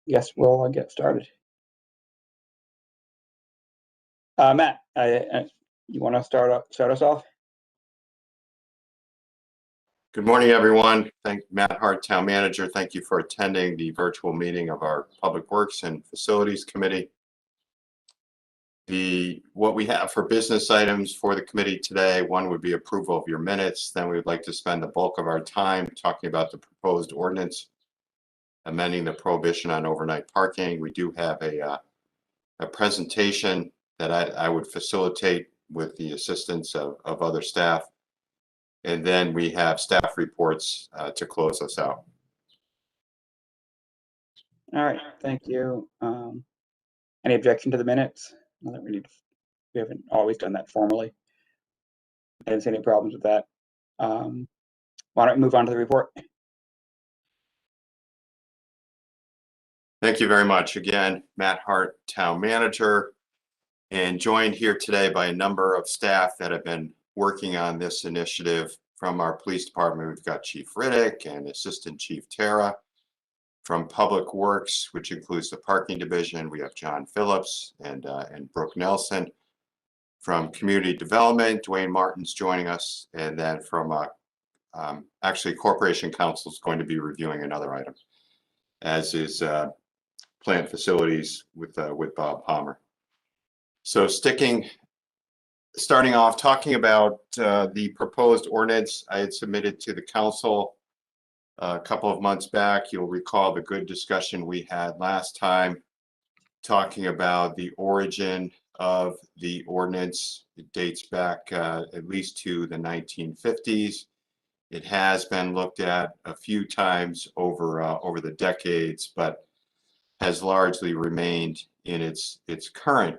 Guess we'll get started. Matt, you want to start us off? Good morning, everyone. Matt Hart, Town Manager. Thank you for attending the virtual meeting of our Public Works and Facilities Committee. What we have for business items for the committee today, one would be approval of your minutes. Then we would like to spend the bulk of our time talking about the proposed ordinance, amending the prohibition on overnight parking. We do have a presentation that I would facilitate with the assistance of other staff. And then we have staff reports to close us out. All right, thank you. Any objection to the minutes? Not that we haven't always done that formally. I didn't see any problems with that. Why don't we move on to the report? Thank you very much. Again, Matt Hart, Town Manager, and joined here today by a number of staff that have been working on this initiative. From our police department, we've got Chief Riddick and Assistant Chief Tara. From Public Works, which includes the parking division, we have John Phillips and Brooke Nelson. From Community Development, Dwayne Martin's joining us, and then from actually Corporation Counsel is going to be reviewing another item, as is Plant Facilities with Bob Palmer. So starting off talking about the proposed ordinance I had submitted to the council a couple of months back. You'll recall the good discussion we had last time talking about the origin of the ordinance. It dates back at least to the 1950s. It has been looked at a few times over the decades, but has largely remained in its current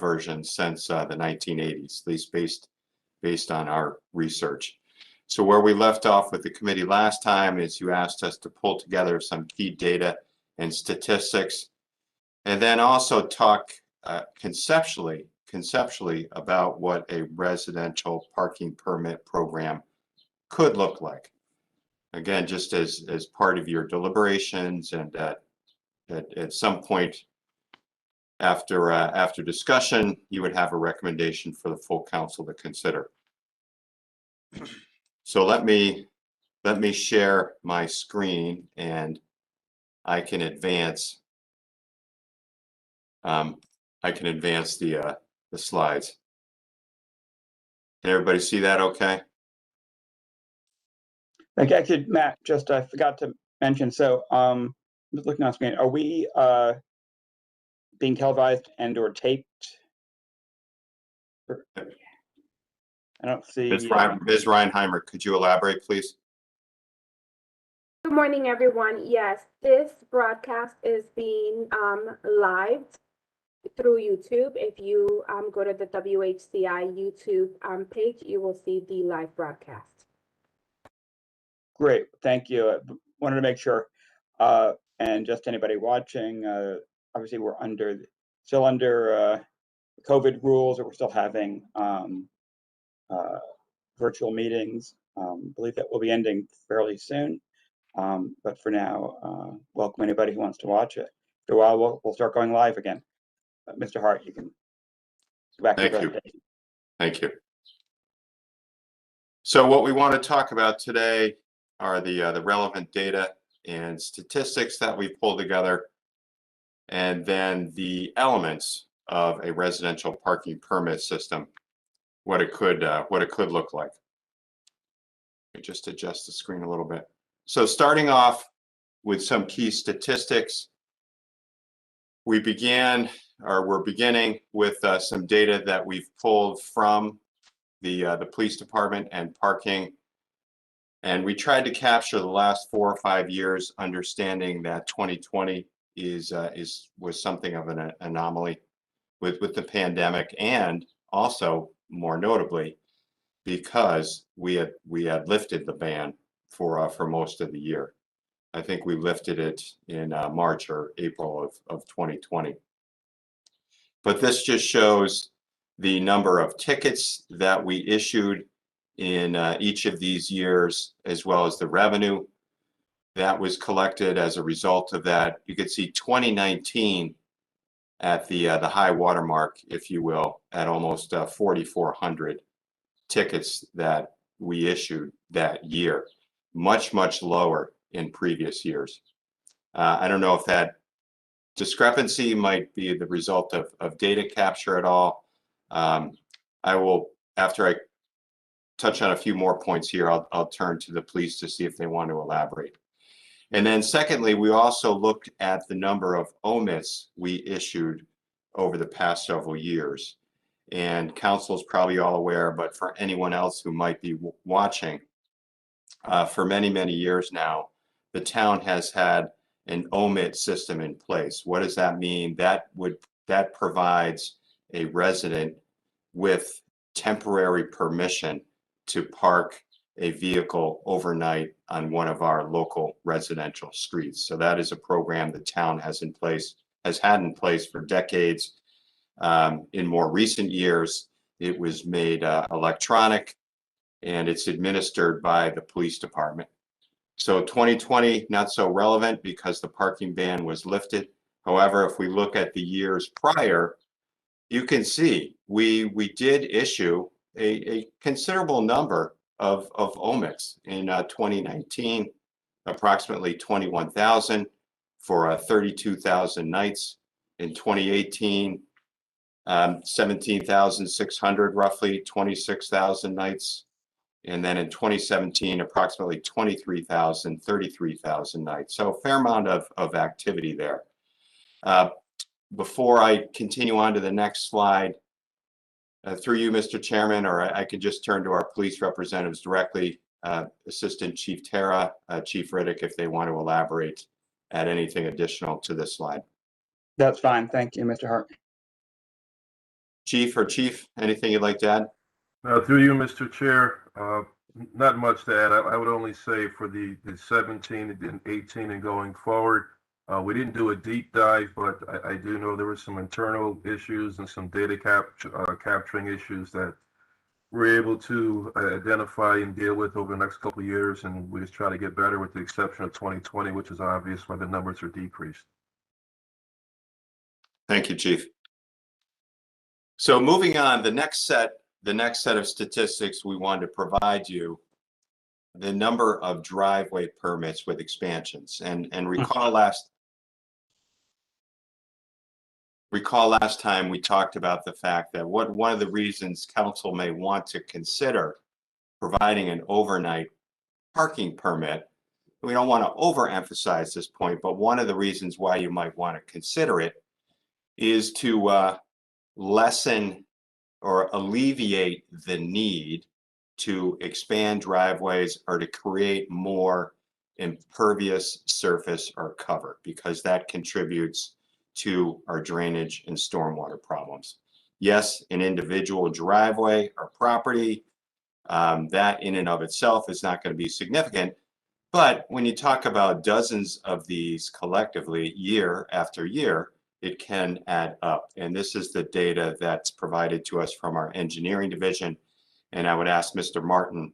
version since the 1980s, at least based on our research. So where we left off with the committee last time is you asked us to pull together some key data and statistics, and then also talk conceptually about what a residential parking permit program could look like. Again, just as part of your deliberations, and at some point after discussion, you would have a recommendation for the full council to consider. So let me share my screen, and I can advance the slides. Can everybody see that okay? Okay, actually, Matt, just I forgot to mention, so I'm just looking on screen. Are we being televised and or taped? I don't see. Ms. Reinheimer, could you elaborate, please? Good morning, everyone. Yes, this broadcast is being live through YouTube. If you go to the WHCI YouTube page, you will see the live broadcast. Great, thank you. Wanted to make sure. And just anybody watching, obviously we're still under COVID rules, or we're still having virtual meetings. I believe that will be ending fairly soon. But for now, welcome anybody who wants to watch it. After a while, we'll start going live again. Mr. Hart, you can go back to the presentation. Thank you. So what we want to talk about today are the relevant data and statistics that we pulled together, and then the elements of a residential parking permit system, what it could look like. Let me just adjust the screen a little bit. So starting off with some key statistics, we're beginning with some data that we've pulled from the police department and parking, and we tried to capture the last 4 or 5 years, understanding that 2020 was something of an anomaly with the pandemic, and also more notably because we had lifted the ban for most of the year. I think we lifted it in March or April of 2020. But this just shows the number of tickets that we issued in each of these years, as well as the revenue. that was collected as a result of that. You could see 2019 at the high water mark, if you will, at almost 4,400 tickets that we issued that year. Much, much lower in previous years. I don't know if that discrepancy might be the result of data capture at all. I will, after I touch on a few more points here, I'll turn to the police to see if they want to elaborate. And then secondly, we also looked at the number of omits we issued over the past several years. And council is probably all aware, but for anyone else who might be watching, for many, many years now, the town has had an omit system in place. What does that mean? That provides a resident with temporary permission to park a vehicle overnight on one of our local residential streets. So that is a program the town has had in place for decades. In more recent years, it was made electronic, and it's administered by the police department. So 2020, not so relevant because the parking ban was lifted. However, if we look at the years prior, you can see we did issue a considerable number of omits. In 2019, approximately 21,000 for 32,000 nights. In 2018, 17,600 roughly, 26,000 nights. And then in 2017, approximately 23,000, 33,000 nights. So a fair amount of activity there. Before I continue on to the next slide, through you, Mr. Chairman, or I could just turn to our police representatives directly, Assistant Chief Tara, Chief Riddick, if they want to elaborate, add anything additional to this slide. That's fine. Thank you, Mr. Hart. Chief, anything you'd like to add? Through you, Mr. Chair, not much to add. I would only say for the 17 and 18 and going forward, we didn't do a deep dive, but I do know there were some internal issues and some data capturing issues that we're able to identify and deal with over the next couple of years, and we just try to get better with the exception of 2020, which is obvious why the numbers are decreased. Thank you, Chief. So moving on, the next set of statistics we wanted to provide you, the number of driveway permits with expansions. And recall last time we talked about the fact that one of the reasons council may want to consider providing an overnight parking permit, we don't want to overemphasize this point, but one of the reasons why you might want to consider it is to lessen or alleviate the need to expand driveways or to create more impervious surface or cover, because that contributes to our drainage and stormwater problems. Yes, an individual driveway or property, that in and of itself is not going to be significant. But when you talk about dozens of these collectively year after year, it can add up. And this is the data that's provided to us from our engineering division. And I would ask Mr. Martin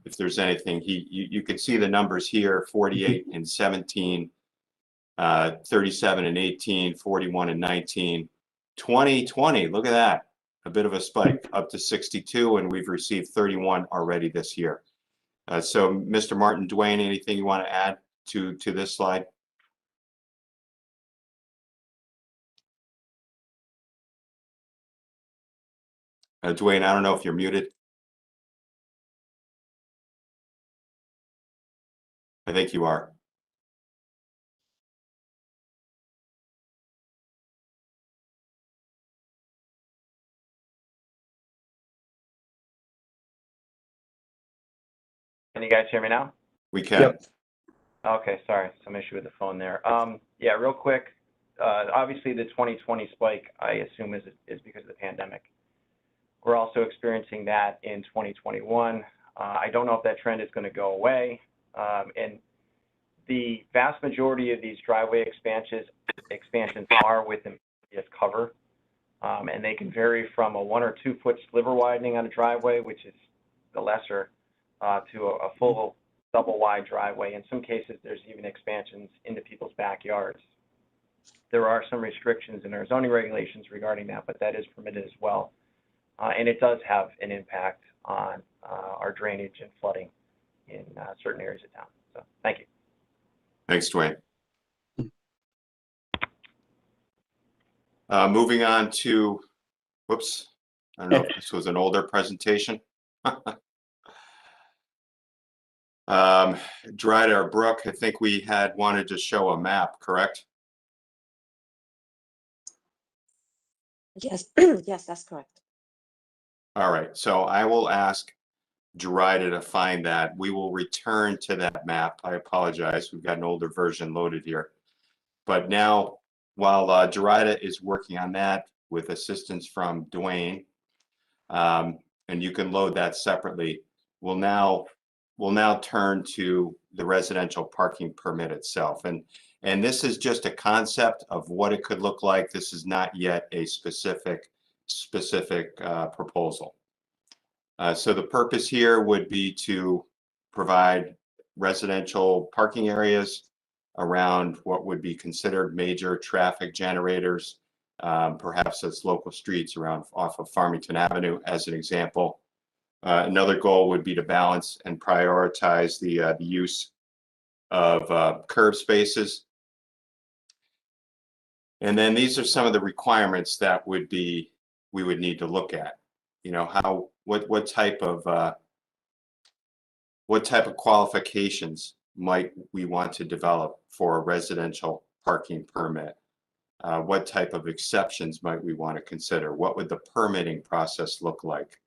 if there's anything, you could see the numbers here, 48 and 17, 37 and 18, 41 and 19, 2020, look at that, a bit of a spike up to 62, and we've received 31 already this year. So Mr. Martin, Dwayne, anything you want to add to this slide? Dwayne, I don't know if you're muted. I think you are. Can you guys hear me now? We can. Yep. Okay, sorry, some issue with the phone there. Yeah, real quick. Obviously, the 2020 spike, I assume, is because of the pandemic. We're also experiencing that in 2021. I don't know if that trend is going to go away. And the vast majority of these driveway expansions are with impervious cover. And they can vary from a 1 or 2 foot sliver widening on a driveway, which is the lesser, to a full double wide driveway. In some cases, there's even expansions into people's backyards. There are some restrictions in our zoning regulations regarding that, but that is permitted as well. And it does have an impact on our drainage and flooding in certain areas of town. So thank you. Thanks, Dwayne. Moving on to, whoops, I don't know if this was an older presentation. Dryda or Brooke, I think we had wanted to show a map, correct? Yes, yes, that's correct. All right, so I will ask Dryda to find that. We will return to that map. I apologize, we've got an older version loaded here. But now, while Dryda is working on that with assistance from Dwayne, and you can load that separately, we'll now turn to the residential parking permit itself. And this is just a concept of what it could look like. This is not yet a specific proposal. So the purpose here would be to provide residential parking areas around what would be considered major traffic generators. Perhaps it's local streets around off of Farmington Avenue as an example. Another goal would be to balance and prioritize the use of curb spaces. And then these are some of the requirements that we would need to look at. You know, what type of qualifications might we want to develop for a residential parking permit? What type of exceptions might we want to consider? What would the permitting process look like?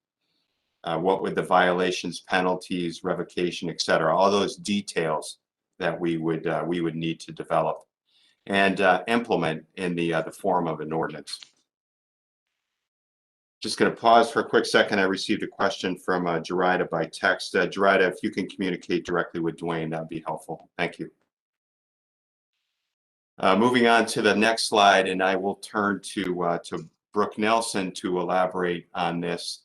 What would the violations, penalties, revocation, et cetera, all those details that we would need to develop and implement in the form of an ordinance. Just going to pause for a quick second. I received a question from Dryda by text. Dryda, if you can communicate directly with Dwayne, that would be helpful. Thank you. Moving on to the next slide, and I will turn to Brooke Nelson to elaborate on this.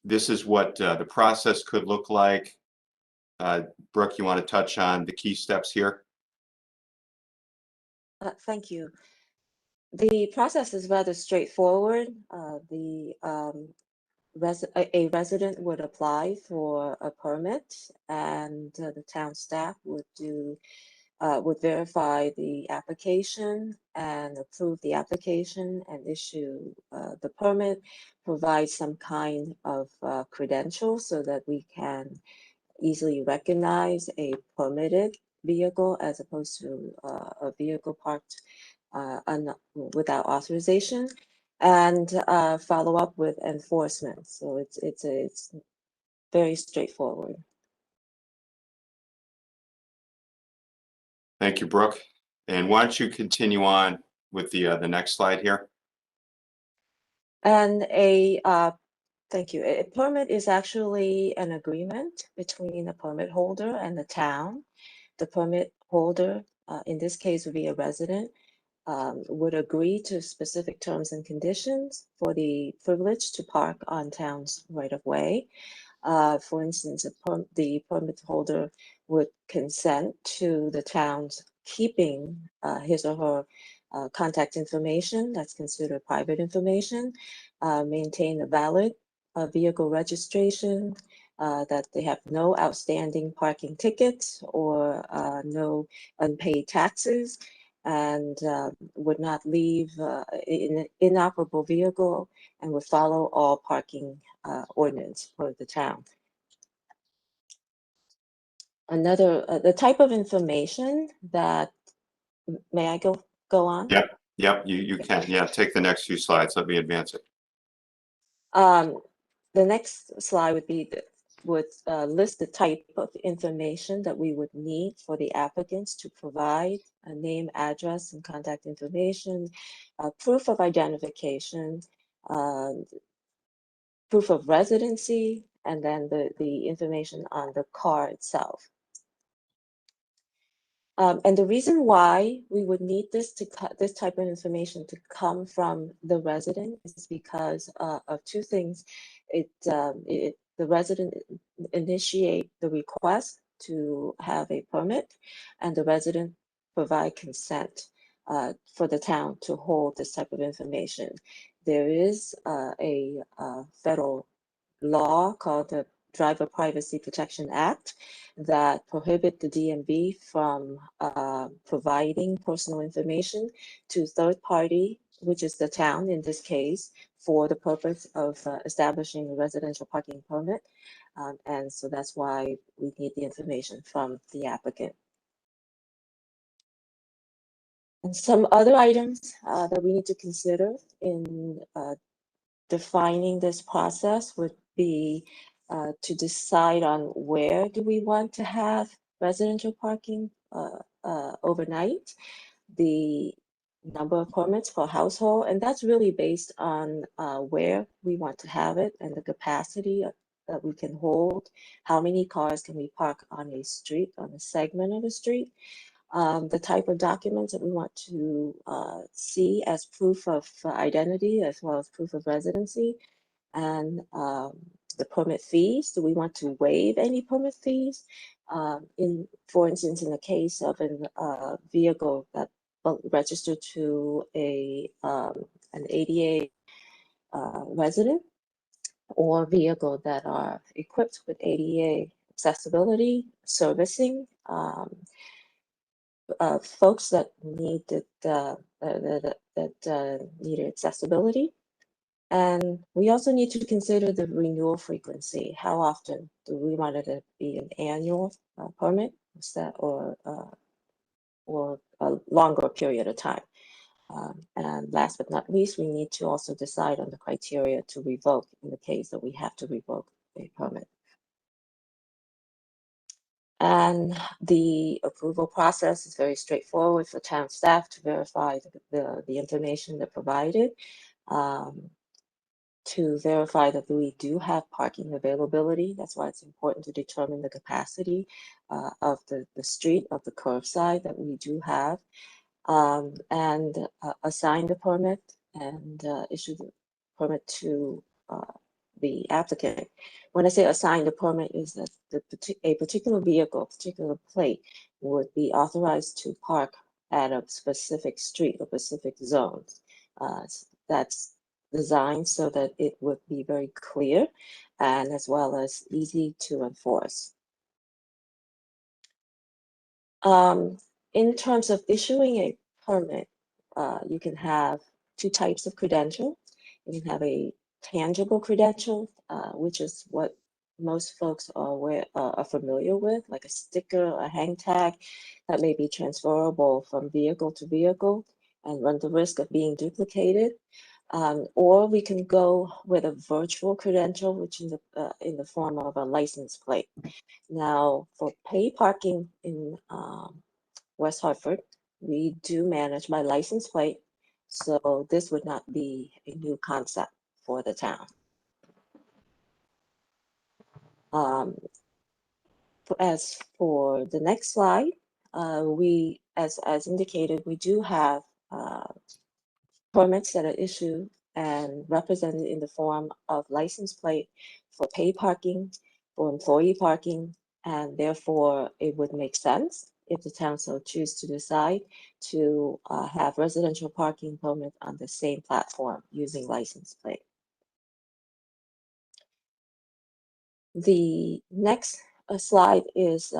This is what the process could look like. Brooke, you want to touch on the key steps here? Thank you. The process is rather straightforward. A resident would apply for a permit, and the town staff would verify the application and approve the application and issue the permit, provide some kind of credential so that we can easily recognize a permitted vehicle as opposed to a vehicle parked without authorization, and follow up with enforcement. So it's very straightforward. Thank you, Brooke. And why don't you continue on with the next slide here? And thank you. A permit is actually an agreement between the permit holder and the town. The permit holder, in this case, would be a resident, would agree to specific terms and conditions for the privilege to park on town's right-of-way. For instance, the permit holder would consent to the town's keeping his or her contact information, that's considered private information, maintain a valid vehicle registration, that they have no outstanding parking tickets or no unpaid taxes, and would not leave an inoperable vehicle, and would follow all parking ordinance for the town. The type of information that, may I go on? Yep, you can. Yeah, take the next few slides. Let me advance it. The next slide would list the type of information that we would need for the applicants to provide: a name, address, and contact information, proof of identification, proof of residency, and then the information on the car itself. And the reason why we would need this type of information to come from the resident is because of two things. The the resident initiate the request to have a permit, and the resident provide consent for the town to hold this type of information. There is a federal law called the Driver Privacy Protection Act that prohibit the DMV from providing personal information to third party, which is the town in this case, for the purpose of establishing a residential parking permit. And so that's why we need the information from the applicant. And some other items that we need to consider in defining this process would be to decide on where do we want to have residential parking overnight, the number of permits per household, and that's really based on where we want to have it and the capacity that we can hold, how many cars can we park on a street, on a segment of a street, the type of documents that we want to see as proof of identity as well as proof of residency, and the permit fees. Do we want to waive any permit fees? For instance, in the case of a vehicle that registered to an ADA resident, or vehicle that are equipped with ADA accessibility, servicing, folks that needed needed accessibility. And we also need to consider the renewal frequency. How often do we want it to be an annual permit, or a longer period of time? And last but not least, we need to also decide on the criteria to revoke in the case that we have to revoke a permit. And the approval process is very straightforward for town staff to verify the information they're provided, to verify that we do have parking availability. That's why it's important to determine the capacity of the street, of the curbside that we do have, and assign the permit and issue the permit to the applicant. When I say assign the permit, is that a particular vehicle, particular plate would be authorized to park at a specific street or specific zones. That's designed so that it would be very clear and as well as easy to enforce. In terms of issuing a permit, you can have two types of credential. You can have a tangible credential, which is what most folks are familiar with, like a sticker, a hang tag that may be transferable from vehicle to vehicle and run the risk of being duplicated. Or we can go with a virtual credential, which is in the form of a license plate. Now, for paid parking in West Hartford, we do manage by license plate, so this would not be a new concept for the town. As for the next slide, we, as indicated, we do have permits that are issued and represented in the form of license plate for paid parking, for employee parking, and therefore it would make sense if the town so choose to decide to have residential parking permit on the same platform using license plate. The next slide is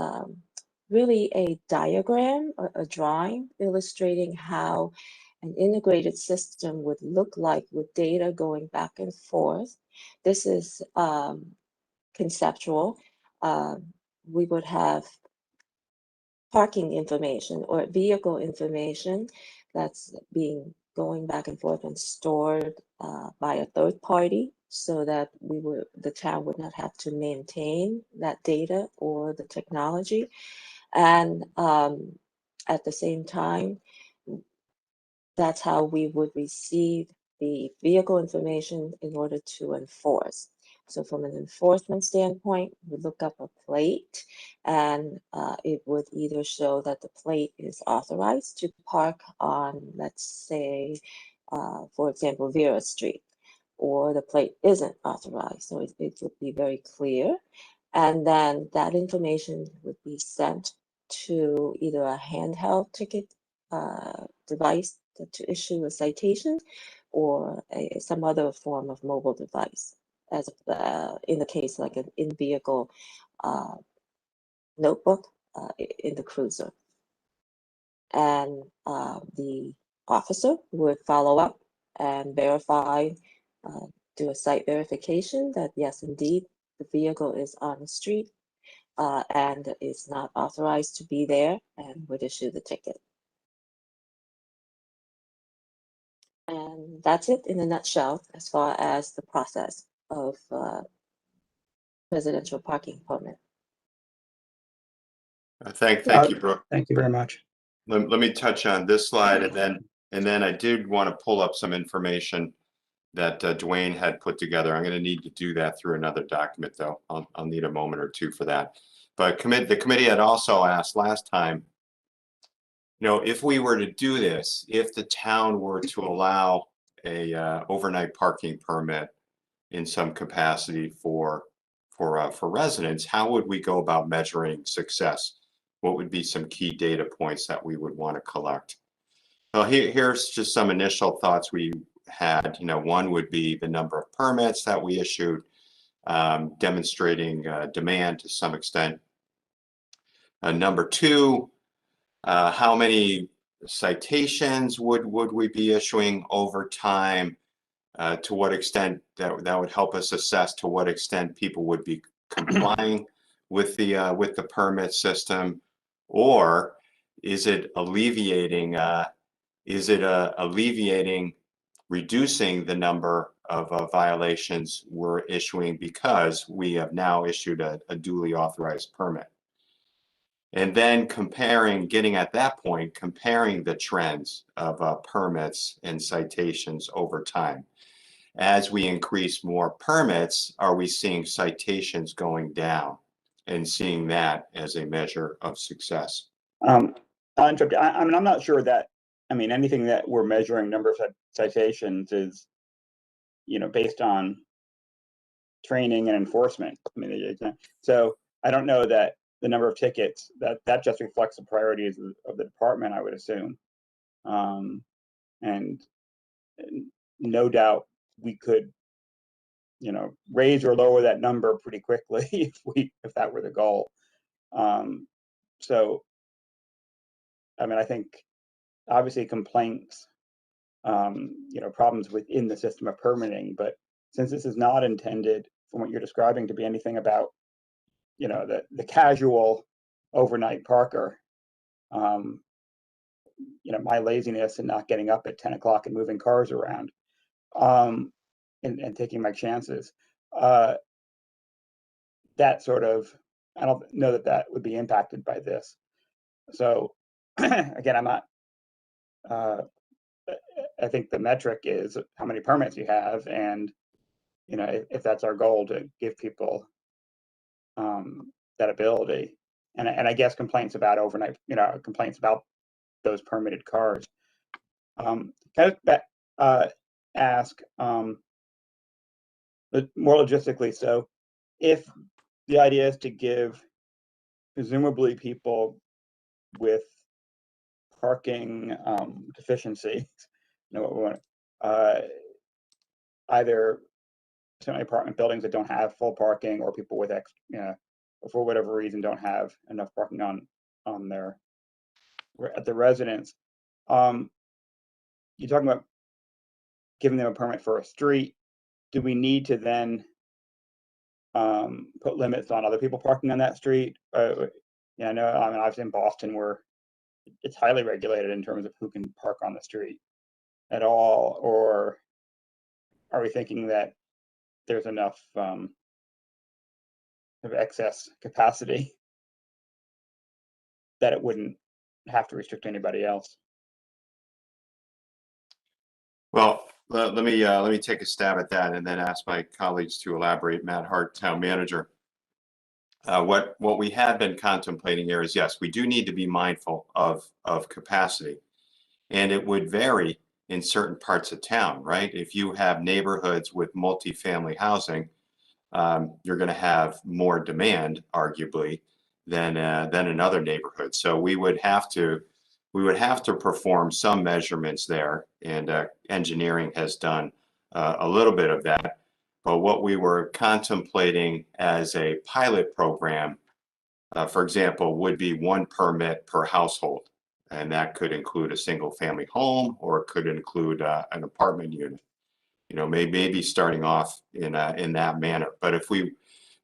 really a diagram, a drawing illustrating how an integrated system would look like with data going back and forth. This is conceptual. We would have parking information or vehicle information that's being going back and forth and stored by a third party, so that the town would not have to maintain that data or the technology. And at the same time, that's how we would receive the vehicle information in order to enforce. So from an enforcement standpoint, we look up a plate, and it would either show that the plate is authorized to park on, let's say, for example, Vera Street, or the plate isn't authorized. So it would be very clear. And then that information would be sent to either a handheld ticket device to issue a citation, or some other form of mobile device, as in the case like an in-vehicle notebook in the cruiser. And the officer would follow up and verify, do a site verification that yes, indeed, the vehicle is on the street and is not authorized to be there, and would issue the ticket. And that's it in a nutshell as far as the process of residential parking permit. Thank you, Brooke. Thank you very much. Let me touch on this slide, and then I did want to pull up some information that Dwayne had put together. I'm going to need to do that through another document, though. I'll need a moment or two for that. But the committee had also asked last time, you know, if we were to do this, if the town were to allow a overnight parking permit in some capacity for residents, how would we go about measuring success? What would be some key data points that we would want to collect? Well, here's just some initial thoughts we had. You know, one would be the number of permits that we issued, demonstrating demand to some extent. Number two, how many citations would we be issuing over time? To what extent that would help us assess to what extent people would be complying with the permit system, or is it alleviating reducing the number of violations we're issuing because we have now issued a duly authorized permit? And then getting at that point, comparing the trends of permits and citations over time. As we increase more permits, are we seeing citations going down and seeing that as a measure of success? I'll interrupt you. I mean, I'm not sure that, I mean, anything that we're measuring number of citations is, you know, based on training and enforcement. I mean, so I don't know that the number of tickets, that just reflects the priorities of the department, I would assume. And no doubt we could, you know, raise or lower that number pretty quickly if that were the goal. So, I mean, I think obviously complaints, you know, problems within the system of permitting, but since this is not intended, from what you're describing, to be anything about, you know, the casual overnight parker, you know, my laziness and not getting up at 10 o'clock and moving cars around, and taking my chances, that sort of, I don't know that would be impacted by this. So again, I'm not, I think the metric is how many permits you have, and, you know, if that's our goal, to give people that ability. And I guess complaints about overnight, you know, complaints about those permitted cars. Can I ask, but more logistically, so if the idea is to give presumably people with parking deficiencies, you know, either semi-apartment buildings that don't have full parking, or people with you know, for whatever reason don't have enough parking on their at the residence. You're talking about giving them a permit for a street. Do we need to then put limits on other people parking on that street? Yeah, I know. I mean, obviously in Boston, where it's highly regulated in terms of who can park on the street at all, or are we thinking that there's enough of excess capacity that it wouldn't have to restrict anybody else? Well, let me take a stab at that and then ask my colleagues to elaborate. Matt Hart, Town Manager. What we have been contemplating here is, yes, we do need to be mindful of capacity, and it would vary in certain parts of town, right? If you have neighborhoods with multifamily housing, you're going to have more demand, arguably, than in other neighborhoods. So we would have to perform some measurements there, and engineering has done a little bit of that. But what we were contemplating as a pilot program, for example, would be 1 permit per household. And that could include a single family home, or it could include an apartment unit. You know, maybe starting off in that manner. But if we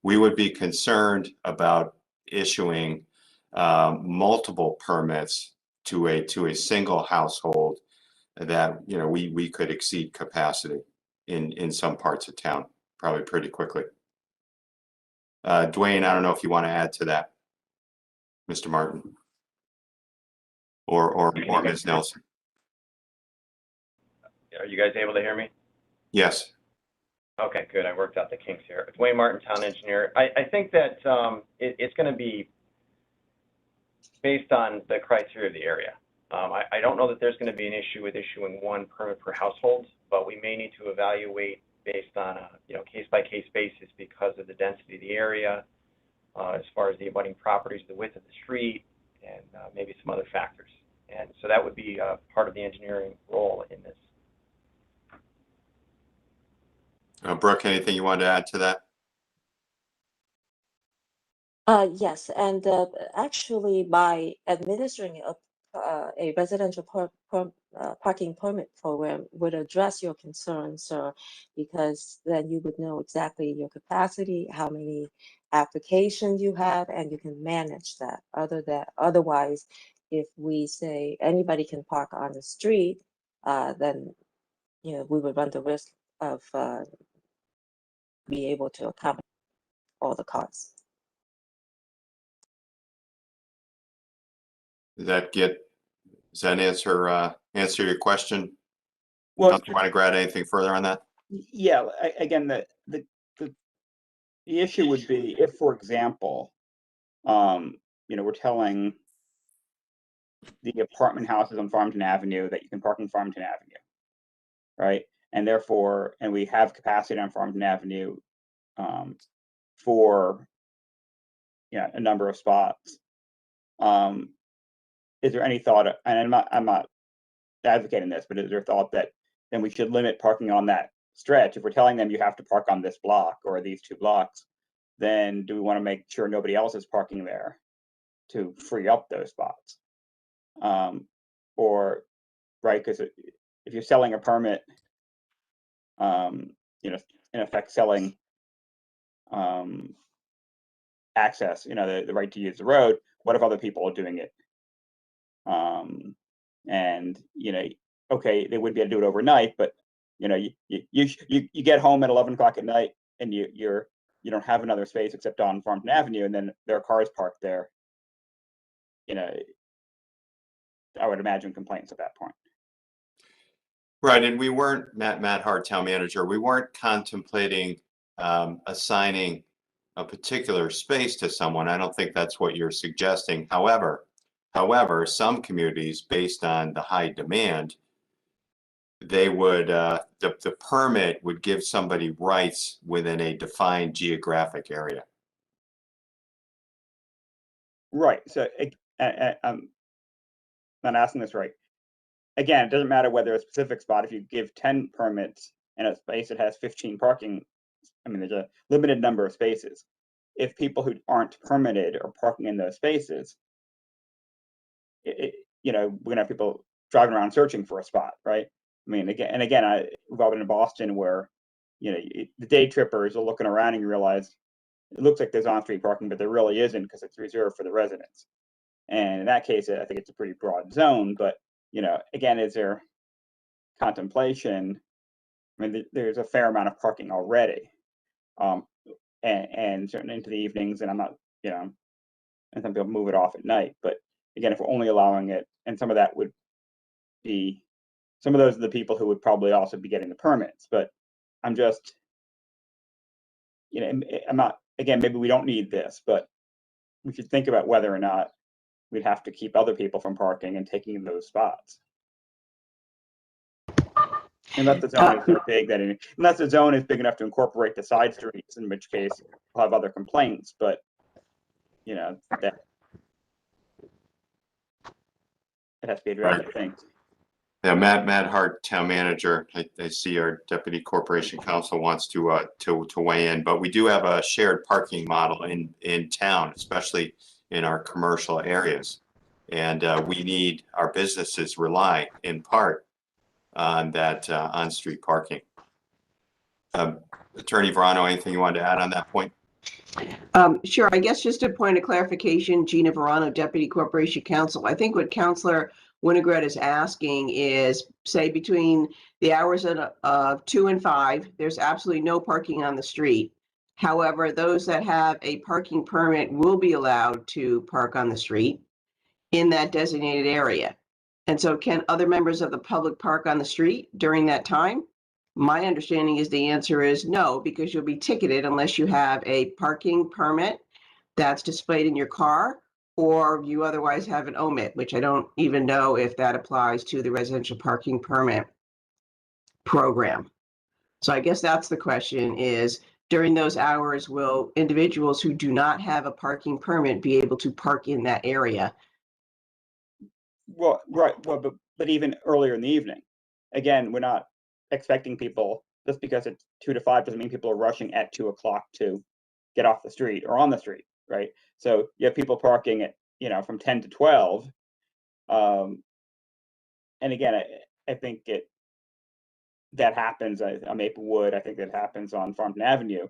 would be concerned about issuing multiple permits to a single household, that, you know, we could exceed capacity in some parts of town probably pretty quickly. Dwayne, I don't know if you want to add to that, Mr. Martin, or Ms. Nelson. Are you guys able to hear me? Yes. Okay, good. I worked out the kinks here. Dwayne Martin, town engineer. I think that it's going to be based on the criteria of the area. I don't know that there's going to be an issue with issuing 1 permit per household, but we may need to evaluate based on a case-by-case basis because of the density of the area, as far as the abutting properties, the width of the street, and maybe some other factors. And so that would be part of the engineering role in this. Brooke, anything you wanted to add to that? Yes, and actually, by administering a residential parking permit program would address your concerns, sir, because then you would know exactly your capacity, how many applications you have, and you can manage that. Otherwise, if we say anybody can park on the street, then we would run the risk of be able to accommodate all the cars. Does that answer your question? Well, Do you want to grab anything further on that? yeah, again, the issue would be if, for example, we're telling the apartment houses on Farmington Avenue that you can park on Farmington Avenue, right? And therefore, we have capacity on Farmington Avenue for a number of spots. Is there any thought, and I'm not advocating this, but is there thought that then we should limit parking on that stretch? If we're telling them you have to park on this block or these 2 blocks, then do we want to make sure nobody else is parking there to free up those spots? Or, right, because if you're selling a permit, in effect selling access, the right to use the road, what if other people are doing it? And okay, they wouldn't be able to do it overnight, but you get home at 11 o'clock at night and you don't have another space except on Farmington Avenue, and then there are cars parked there. I would imagine complaints at that point. Right, and we weren't, Matt Hart, town manager, we weren't contemplating assigning a particular space to someone. I don't think that's what you're suggesting. However, some communities, based on the high demand, they would the permit would give somebody rights within a defined geographic area. Right. So I'm not asking this right. Again, it doesn't matter whether a specific spot. If you give 10 permits in a space that has 15 parking, there's a limited number of spaces. If people who aren't permitted are parking in those spaces, we're gonna have people driving around searching for a spot, right? We've all been in Boston where, the day trippers are looking around and you realize it looks like there's on-street parking, but there really isn't because it's reserved for the residents. And in that case, I think it's a pretty broad zone. But again, is there contemplation? There's a fair amount of parking already, and certainly into the evenings. And I'm not, and some people move it off at night. But again, if we're only allowing it, and some of that would be, some of those are the people who would probably also be getting the permits. But I'm just, I'm not, again, maybe we don't need this, but we should think about whether or not we'd have to keep other people from parking and taking those spots. Unless the zone is so big that unless the zone is big enough to incorporate the side streets, in which case we'll have other complaints. But that it has to be addressed, Right. I think. Yeah, Matt Hart, town manager. I see our deputy corporation counsel wants to weigh in, but we do have a shared parking model in town, especially in our commercial areas, and we need our businesses rely in part on that on-street parking. Attorney Verano, anything you wanted to add on that point? Sure. I guess just a point of clarification, Gina Verano, Deputy Corporation Counsel. I think what Councilor Winograd is asking is, say, between the hours of 2 and 5, there's absolutely no parking on the street. However, those that have a parking permit will be allowed to park on the street in that designated area. And so can other members of the public park on the street during that time? My understanding is the answer is no, because you'll be ticketed unless you have a parking permit that's displayed in your car, or you otherwise have an omit, which I don't even know if that applies to the residential parking permit program. So I guess that's the question is, during those hours, will individuals who do not have a parking permit be able to park in that area? Well, right. Well, but even earlier in the evening, again, we're not expecting people, just because it's 2 to 5 doesn't mean people are rushing at 2 o'clock to get off the street or on the street, right? So you have people parking at from 10 to 12. And again, I think that happens on Maplewood. I think that happens on Farmington Avenue.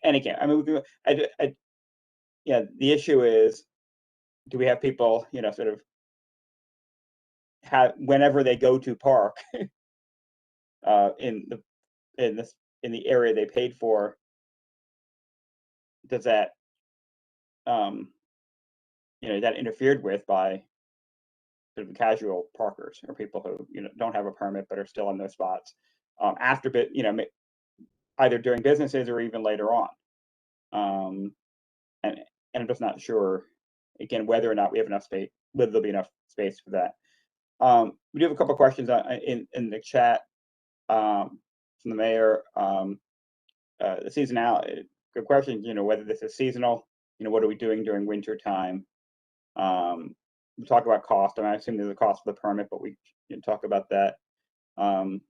And again, I mean, the issue is, do we have people, sort of whenever they go to park in the area they paid for, does that that interfered with by sort of casual parkers or people who don't have a permit but are still in those spots after either during businesses or even later on, and I'm just not sure again whether or not we have enough space, whether there'll be enough space for that. We do have a couple of questions in the chat from the mayor. The seasonality, good question. Whether this is seasonal. What are we doing during winter time? We talk about cost, and I assume there's a cost for the permit, but we can talk about that. And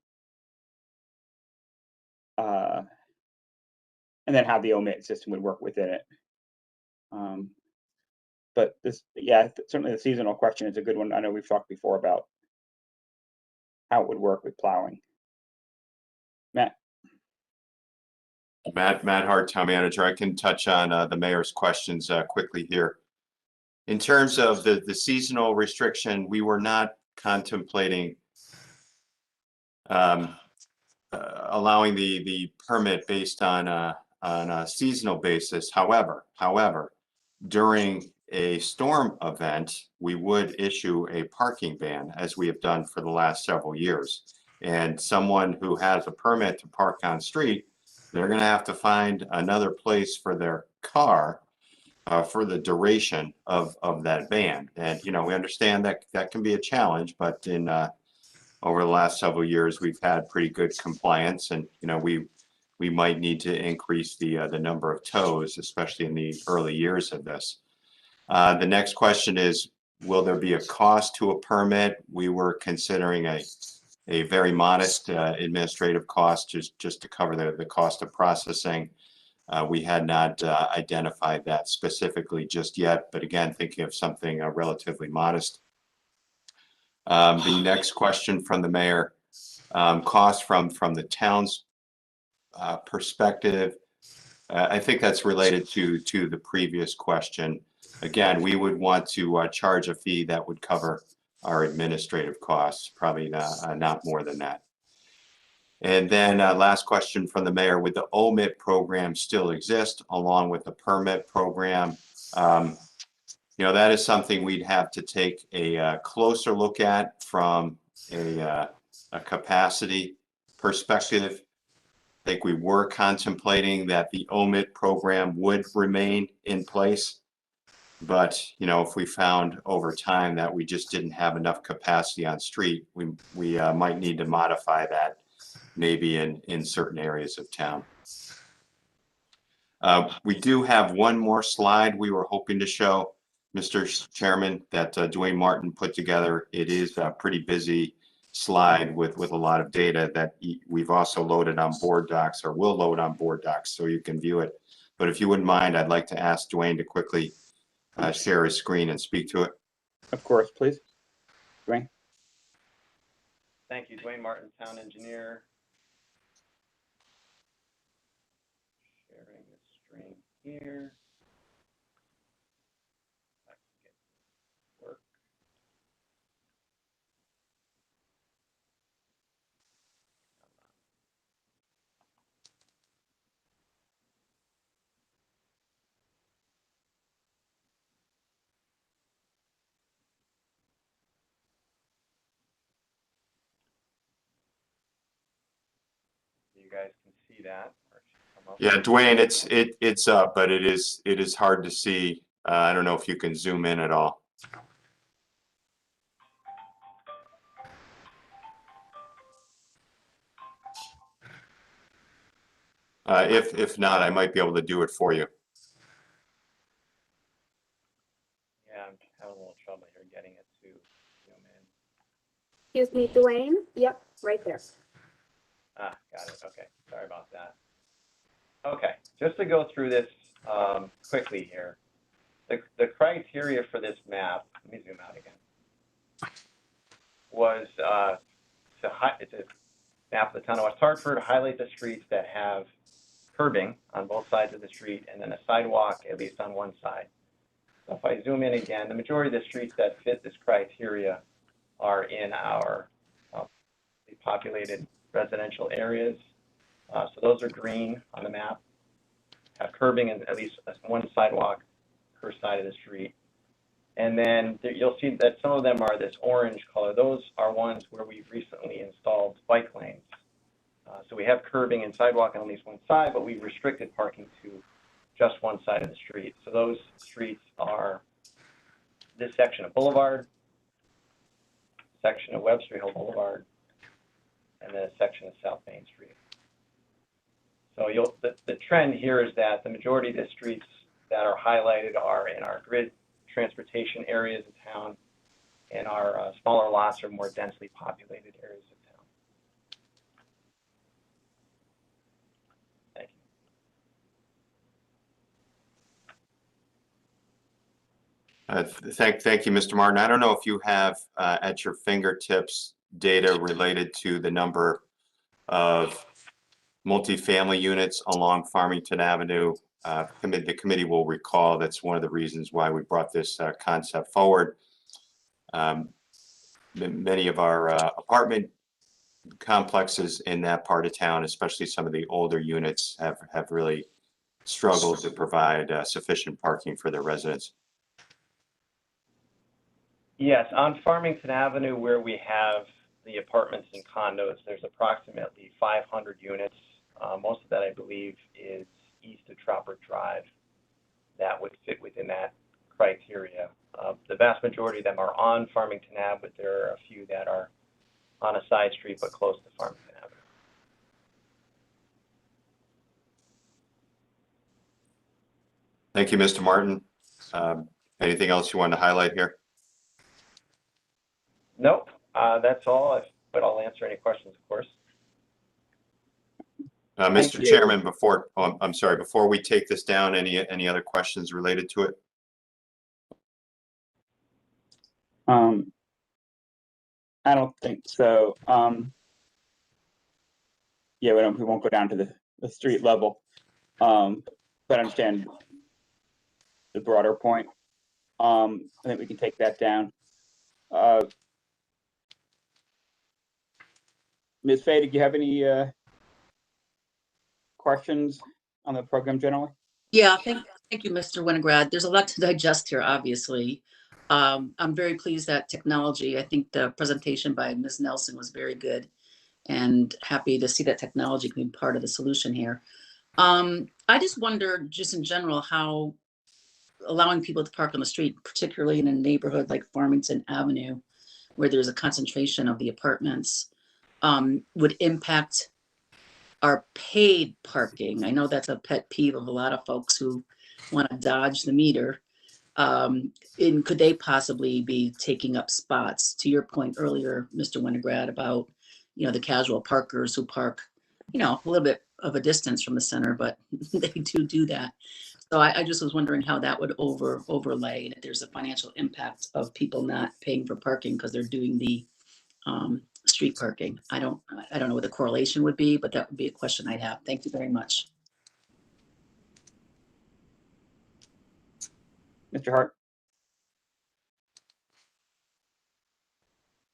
then how the omit system would work within it. But certainly the seasonal question is a good one. I know we've talked before about how it would work with plowing. Matt Hart, town manager. I can touch on the mayor's questions quickly here. In terms of the seasonal restriction, we were not contemplating allowing the permit based on a seasonal basis. However, during a storm event, we would issue a parking ban, as we have done for the last several years. And someone who has a permit to park on street, they're going to have to find another place for their car for the duration of that ban. And we understand that that can be a challenge, but in over the last several years, we've had pretty good compliance, and we might need to increase the number of tows, especially in the early years of this. The next question is, will there be a cost to a permit? We were considering a very modest administrative cost just to cover the cost of processing. We had not identified that specifically just yet, but again, thinking of something relatively modest. The next question from the mayor, cost from the town's perspective. I think that's related to the previous question. Again, we would want to charge a fee that would cover our administrative costs, probably not more than that. And then last question from the mayor, would the omit program still exist along with the permit program? That is something we'd have to take a closer look at from a capacity perspective. I think we were contemplating that the omit program would remain in place. But, if we found over time that we just didn't have enough capacity on street, we might need to modify that maybe in certain areas of town. We do have one more slide we were hoping to show, Mr. Chairman, that Dwayne Martin put together. It is a pretty busy slide with a lot of data that we've also loaded on board docs, or will load on board docs, so you can view it. But if you wouldn't mind, I'd like to ask Dwayne to quickly share his screen and speak to it. Of course, please. Dwayne. Thank you, Dwayne Martin, Town Engineer. Sharing the screen here. If I can get it to work. You guys can see that. Or it should come up. Yeah, Dwayne, it's up, but it is hard to see. I don't know if you can zoom in at all. If not, I might be able to do it for you. Yeah, I'm having a little trouble here getting it to zoom in. Excuse me, Dwayne. Yep, right there. Ah, got it. Okay, sorry about that. Okay, just to go through this quickly here. The criteria for this map, let me zoom out again, was it's a map of the town of West Hartford, highlight the streets that have curbing on both sides of the street and then a sidewalk at least on one side. So if I zoom in again, the majority of the streets that fit this criteria are in our populated residential areas. So those are green on the map, have curbing and at least one sidewalk per side of the street. And then you'll see that some of them are this orange color. Those are ones where we've recently installed bike lanes. So we have curbing and sidewalk on at least one side, but we've restricted parking to just one side of the street. So those streets are this section of Boulevard, section of Webster Hill Boulevard, and then a section of South Main Street. So the trend here is that the majority of the streets that are highlighted are in our grid transportation areas of town, and our smaller lots are more densely populated areas of town. Thank you. Thank you, Mr. Martin. I don't know if you have at your fingertips data related to the number of multifamily units along Farmington Avenue. The committee will recall that's one of the reasons why we brought this concept forward. Many of our apartment complexes in that part of town, especially some of the older units, have really struggled to provide sufficient parking for their residents. Yes, on Farmington Avenue, where we have the apartments and condos, there's approximately 500 units. Most of that, I believe, is east of Tropper Drive that would fit within that criteria. The vast majority of them are on Farmington Ave, but there are a few that are on a side street but close to Farmington Avenue. Thank you, Mr. Martin. Anything else you wanted to highlight here? Nope, that's all, but I'll answer any questions, of course. Mr. Chairman, I'm sorry, before we take this down, any other questions related to it? I don't think so. Yeah, we won't go down to the street level, but I understand the broader point. I think we can take that down. Ms. Fay, did you have any questions on the program generally? Yeah, thank you, Mr. Winograd. There's a lot to digest here, obviously. I'm very pleased that technology, I think the presentation by Ms. Nelson was very good, and happy to see that technology can be part of the solution here. I just wonder, just in general, how allowing people to park on the street, particularly in a neighborhood like Farmington Avenue, where there's a concentration of the apartments, would impact are paid parking. I know that's a pet peeve of a lot of folks who want to dodge the meter. And could they possibly be taking up spots? To your point earlier, Mr. Winograd, about, the casual parkers who park, a little bit of a distance from the center, but they do that. So I just was wondering how that would overlay, and if there's a financial impact of people not paying for parking because they're doing the street parking. I don't know what the correlation would be, but that would be a question I'd have. Thank you very much. Mr. Hart?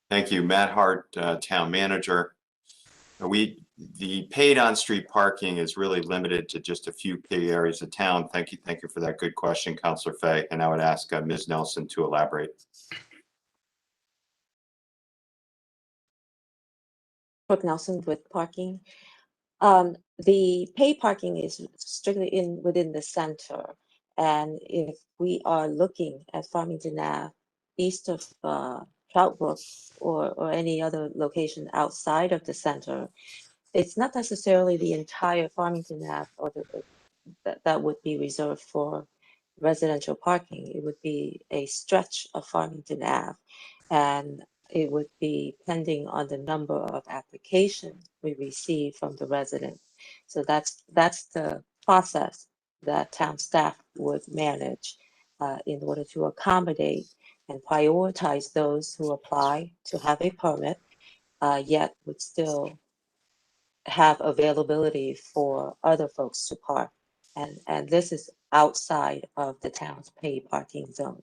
Thank you, Matt Hart, Town Manager. The paid on-street parking is really limited to just a few key areas of town. Thank you for that good question, Councilor Fay. And I would ask Ms. Nelson to elaborate. Brooke Nelson with parking. The paid parking is strictly within the center. And if we are looking at Farmington Ave, east of Troutbrook or any other location outside of the center, it's not necessarily the entire Farmington Ave or that would be reserved for residential parking. It would be a stretch of Farmington Ave, and it would be pending on the number of applications we receive from the resident. So that's the process that town staff would manage in order to accommodate and prioritize those who apply to have a permit, yet would still have availability for other folks to park. And this is outside of the town's paid parking zone.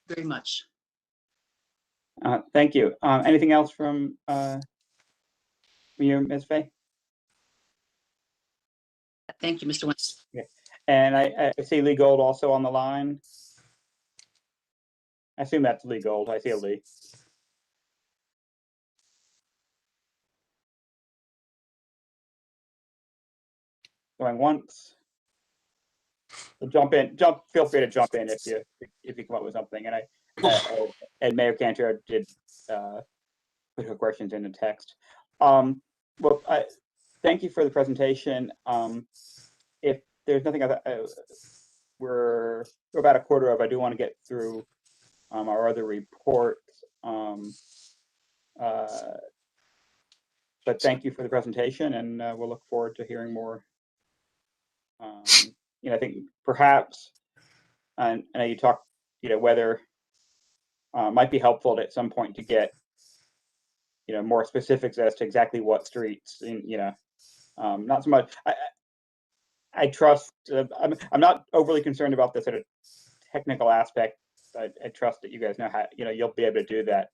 Very much. Thank you. Anything else from you, Ms. Fay? Thank you, Mr. Win. Okay. And I see Lee Gold also on the line. I assume that's Lee Gold. I see a Lee. Going once. Jump in. Feel free to jump in if you come up with something. And and Mayor Cantor did put her questions in the text. Well, thank you for the presentation. If there's nothing else, we're about a quarter of. I do want to get through our other reports. But thank you for the presentation, and we'll look forward to hearing more. I think perhaps, and I know you talked, whether might be helpful at some point to get, more specifics as to exactly what streets, not so much. I trust. I'm not overly concerned about the sort of technical aspect. I trust that you guys know how. You'll be able to do that.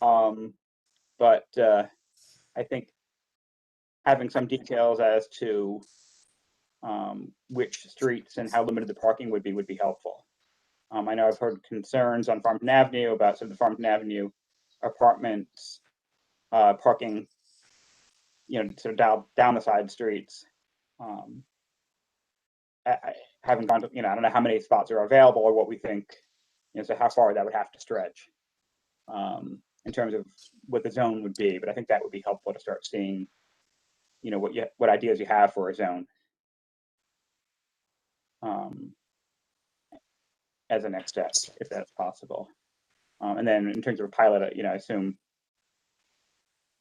But I think having some details as to which streets and how limited the parking would be helpful. I know I've heard concerns on Farmington Avenue about sort of the Farmington Avenue apartments parking, sort of down the side streets. I haven't gone to, I don't know how many spots are available or what we think, so how far that would have to stretch in terms of what the zone would be. But I think that would be helpful to start seeing, what ideas you have for a zone. As a next step, if that's possible. And then in terms of a pilot, I assume,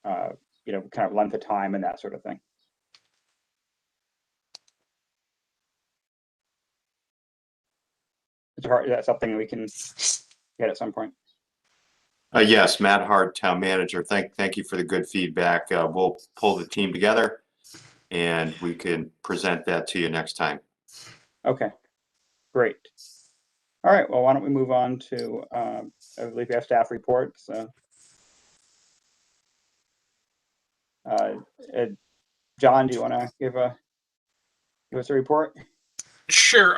kind of length of time and that sort of thing. Mr. Hart, is that something we can get at some point? Yes, Matt Hart, Town Manager. Thank you for the good feedback. We'll pull the team together and we can present that to you next time. Okay. Great. All right, well, why don't we move on to, I believe we have staff reports. John, do you want to give us a report? Sure.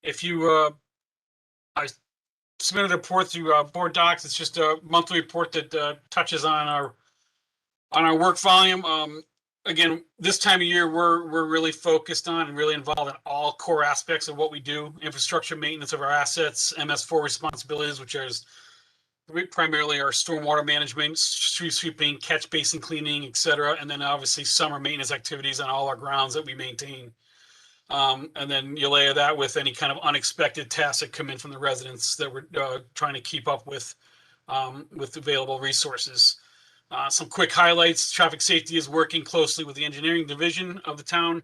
If you, I submitted a report through board docs. It's just a monthly report that touches on our work volume. Again, this time of year, we're really focused on and really involved in all core aspects of what we do: infrastructure maintenance of our assets, MS4 responsibilities, which is primarily our stormwater management, street sweeping, catch basin cleaning, et cetera. And then obviously summer maintenance activities on all our grounds that we maintain. And then you layer that with any kind of unexpected tasks that come in from the residents that we're trying to keep up with available resources. Some quick highlights: traffic safety is working closely with the engineering division of the town.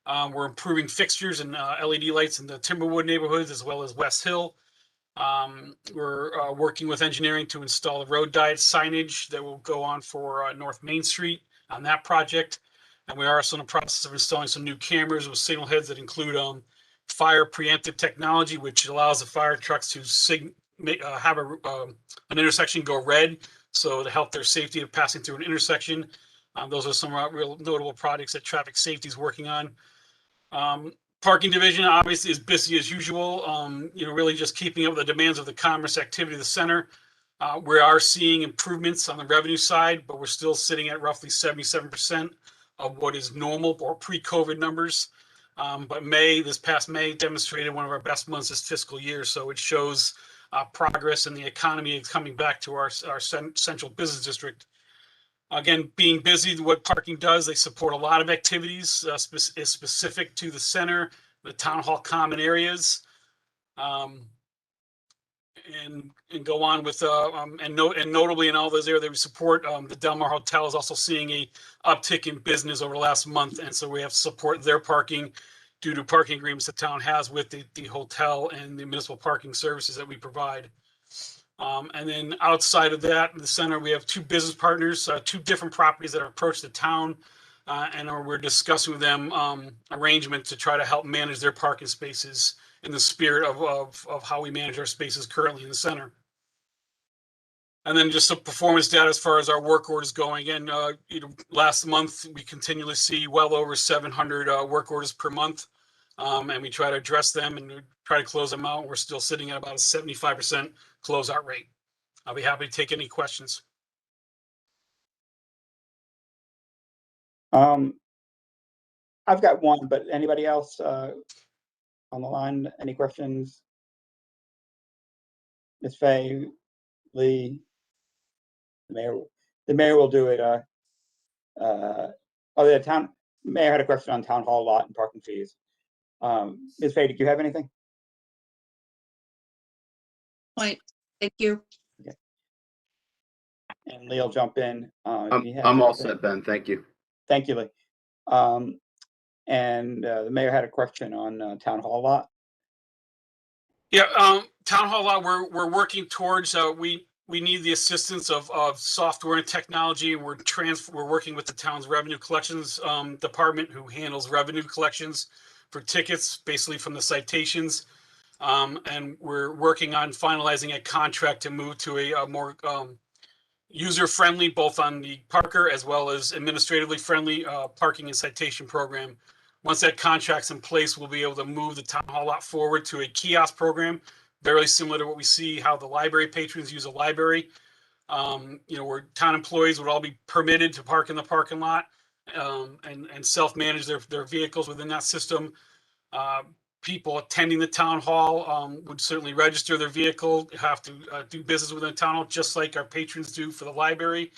We're improving fixtures and LED lights in the Timberwood neighborhoods as well as West Hill. We're working with engineering to install the road diet signage that will go on for North Main Street on that project. And we are also in the process of installing some new cameras with signal heads that include fire preemptive technology, which allows the fire trucks to have an intersection go red, so to help their safety of passing through an intersection. Those are some real notable projects that traffic safety is working on. Parking division obviously is busy as usual, really just keeping up with the demands of the commerce activity of the center. We are seeing improvements on the revenue side, but we're still sitting at roughly 77% of what is normal or pre-COVID numbers. But this past May demonstrated one of our best months this fiscal year. So it shows progress in the economy is coming back to our central business district. Again, being busy, what parking does, they support a lot of activities is specific to the center, the town hall common areas, and go on with and notably in all those areas that we support, the Del Mar Hotel is also seeing a uptick in business over the last month, and so we have to support their parking due to parking agreements the town has with the hotel and the municipal parking services that we provide. And then outside of that, in the center, we have two business partners, two different properties that are approached the town, and we're discussing with them arrangement to try to help manage their parking spaces in the spirit of how we manage our spaces currently in the center. And then just some performance data as far as our work orders going. Again, last month we continually see well over 700 work orders per month, and we try to address them and try to close them out. We're still sitting at about a 75% closeout rate. I'll be happy to take any questions. I've got one, but anybody else on the line? Any questions? Ms. Fay, Lee, the mayor will do it. The mayor had a question on town hall lot and parking fees. Ms. Fay, did you have anything? Point. Thank you. Okay. And Lee will jump in. I'm all set, Ben. Thank you. Thank you, Lee. And the mayor had a question on town hall lot. Yeah, town hall lot, we're working towards, we need the assistance of software and technology. We're working with the town's revenue collections department, who handles revenue collections for tickets, basically from the citations. And we're working on finalizing a contract to move to a more user-friendly, both on the parker as well as administratively friendly parking and citation program. Once that contract's in place, we'll be able to move the town hall lot forward to a kiosk program, very similar to what we see how the library patrons use a library. Where town employees would all be permitted to park in the parking lot and self-manage their vehicles within that system. People attending the town hall would certainly register their vehicle, have to do business within the town hall, just like our patrons do for the library.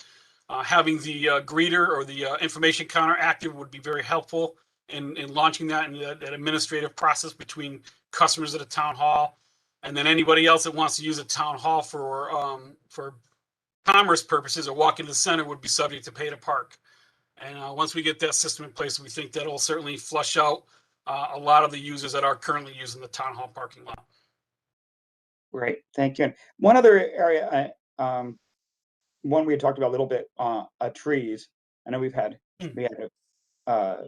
Having the greeter or the information counter active would be very helpful in launching that and that administrative process between customers at a town hall. And then anybody else that wants to use a town hall for commerce purposes or walk into the center would be subject to pay to park. And once we get that system in place, we think that'll certainly flush out a lot of the users that are currently using the town hall parking lot. Great, thank you. And one other area, one we had talked about a little bit, trees. I know we had a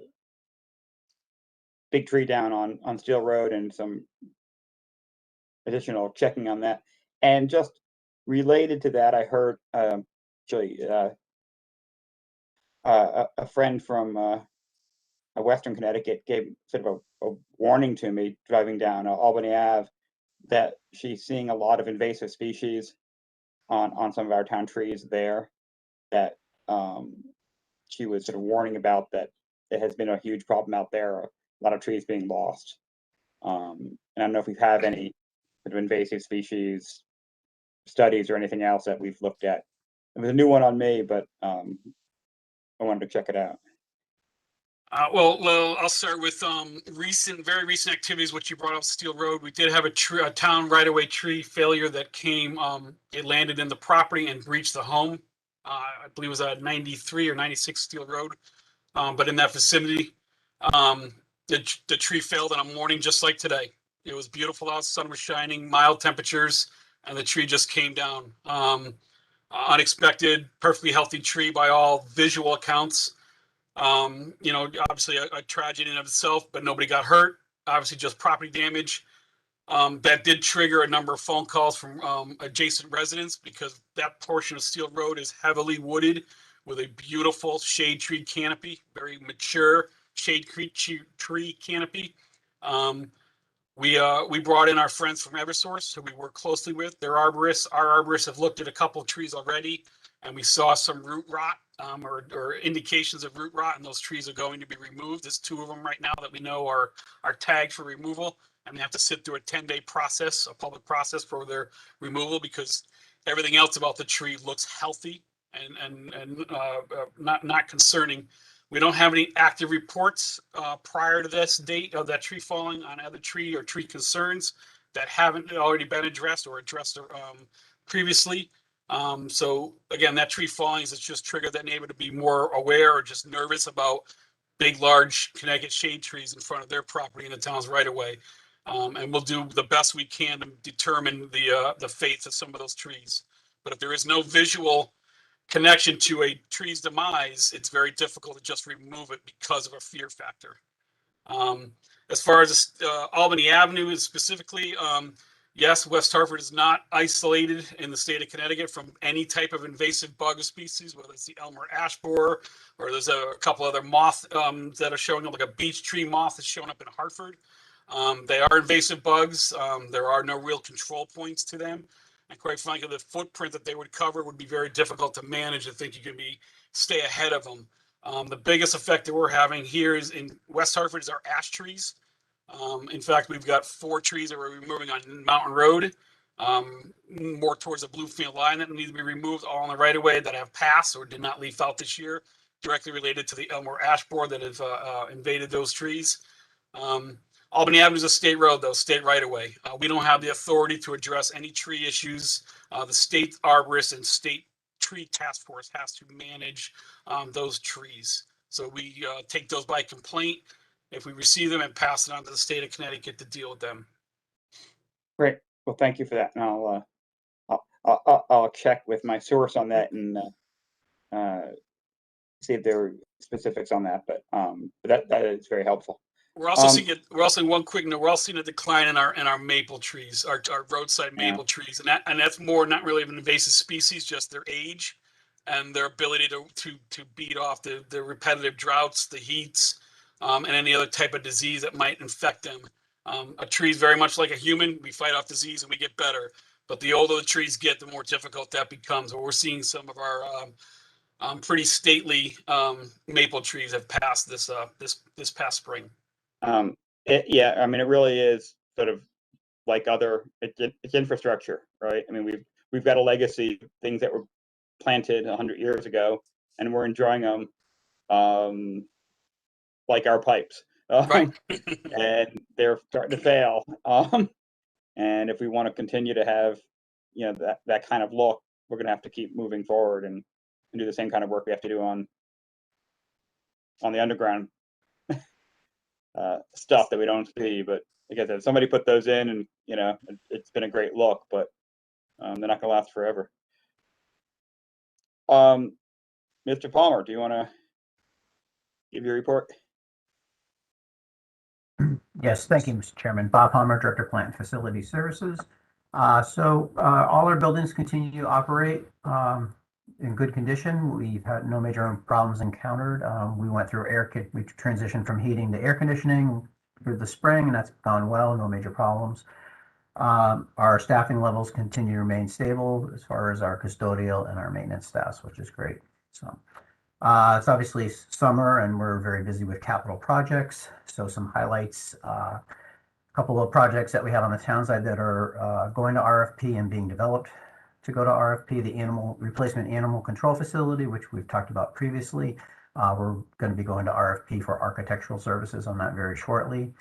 big tree down on Steel Road and some additional checking on that. And just related to that, I heard actually a friend from Western Connecticut gave sort of a warning to me driving down Albany Ave that she's seeing a lot of invasive species on some of our town trees there, that she was sort of warning about, that it has been a huge problem out there, a lot of trees being lost. And I don't know if we have any sort of invasive species studies or anything else that we've looked at. It was a new one on me, but I wanted to check it out. Well, I'll start with very recent activities. What you brought up, Steel Road. We did have a town right-of-way tree failure that came. It landed in the property and breached the home. I believe it was at 93 or 96 Steel Road, but in that vicinity, the tree failed in a morning just like today. It was beautiful out, sun was shining, mild temperatures, and the tree just came down. Unexpected, perfectly healthy tree by all visual accounts. You know, obviously a tragedy in of itself, but nobody got hurt. Obviously just property damage. That did trigger a number of phone calls from adjacent residents because that portion of Steel Road is heavily wooded with a beautiful shade tree canopy, very mature shade tree canopy. We brought in our friends from Eversource, who we work closely with. Their arborists, our arborists have looked at a couple of trees already, and we saw some root rot or indications of root rot, and those trees are going to be removed. There's 2 of them right now that we know are tagged for removal, and they have to sit through a 10-day process, a public process for their removal, because everything else about the tree looks healthy and not concerning. We don't have any active reports prior to this date of that tree falling on other tree or tree concerns that haven't already been addressed or addressed previously. So again, that tree falling has just triggered that neighbor to be more aware or just nervous about big, large Connecticut shade trees in front of their property in the town's right of way. And we'll do the best we can to determine the fate of some of those trees. But if there is no visual connection to a tree's demise, it's very difficult to just remove it because of a fear factor. As far as Albany Avenue is specifically, yes, West Hartford is not isolated in the state of Connecticut from any type of invasive bug species, whether it's the Elmer ash borer or there's a couple other moths that are showing up, like a beech tree moth that's showing up in Hartford. They are invasive bugs. There are no real control points to them. And quite frankly, the footprint that they would cover would be very difficult to manage. I think you can stay ahead of them. The biggest effect that we're having here is in West Hartford is our ash trees. In fact, we've got 4 trees that we're removing on Mountain Road, more towards the Bluefield line that need to be removed, all on the right of way that have passed or did not leaf out this year, directly related to the Elmer ash borer that have invaded those trees. Albany Avenue is a state road, though, state right of way. We don't have the authority to address any tree issues. The state arborist and state tree task force has to manage those trees. So we take those by complaint if we receive them and pass it on to the state of Connecticut to deal with them. Great. Well, thank you for that. And I'll check with my source on that and see if there are specifics on that. But that is very helpful. We're also seeing one quick note. We're also seeing a decline in our maple trees, our roadside maple trees, and that's more not really of an invasive species, just their age and their ability to beat off the repetitive droughts, the heats, and any other type of disease that might infect them. A tree is very much like a human. We fight off disease and we get better. But the older the trees get, the more difficult that becomes. But we're seeing some of our pretty stately maple trees have passed this past spring. Yeah, I mean, it really is sort of like it's infrastructure, right? I mean, we've got a legacy of things that were planted 100 years ago, and we're enjoying them like our pipes, right. and they're starting to fail. And if we want to continue to have, that kind of look, we're going to have to keep moving forward and do the same kind of work we have to do on the underground stuff that we don't see. But like I said, somebody put those in, and it's been a great look, but they're not going to last forever. Mr. Palmer, do you want to give your report? Yes, thank you, Mr. Chairman. Bob Palmer, Director of Plant and Facility Services. So all our buildings continue to operate in good condition. We've had no major problems encountered. We went through we transitioned from heating to air conditioning through the spring, and that's gone well, no major problems. Our staffing levels continue to remain stable as far as our custodial and our maintenance staffs, which is great. So it's obviously summer and we're very busy with capital projects. So some highlights, a couple of projects that we have on the town side that are going to RFP and being developed to go to RFP, the animal replacement animal control facility, which we've talked about previously. We're going to be going to RFP for architectural services on that very shortly.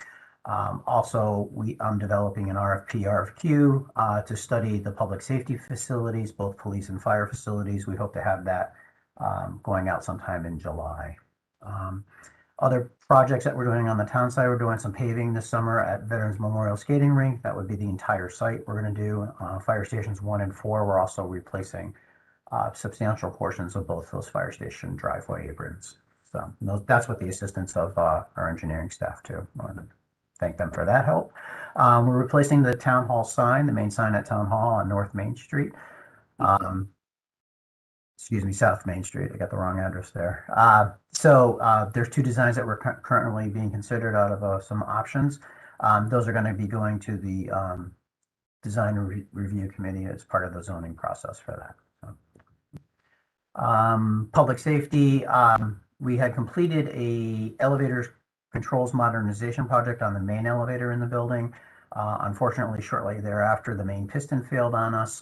Also, I'm developing an RFQ to study the public safety facilities, both police and fire facilities. We hope to have that going out sometime in July. Other projects that we're doing on the town side, we're doing some paving this summer at Veterans Memorial Skating Rink. That would be the entire site we're going to do. Fire stations 1 and 4, we're also replacing substantial portions of both those fire station driveway aprons. So that's with the assistance of our engineering staff too. I want to thank them for that help. We're replacing the town hall sign, the main sign at Town Hall on North Main Street. Excuse me, South Main Street. I got the wrong address there. There's 2 designs that were currently being considered out of some options. Those are going to be going to the design review committee as part of the zoning process for that. Public safety, we had completed a elevator controls modernization project on the main elevator in the building. Unfortunately, shortly thereafter, the main piston failed on us.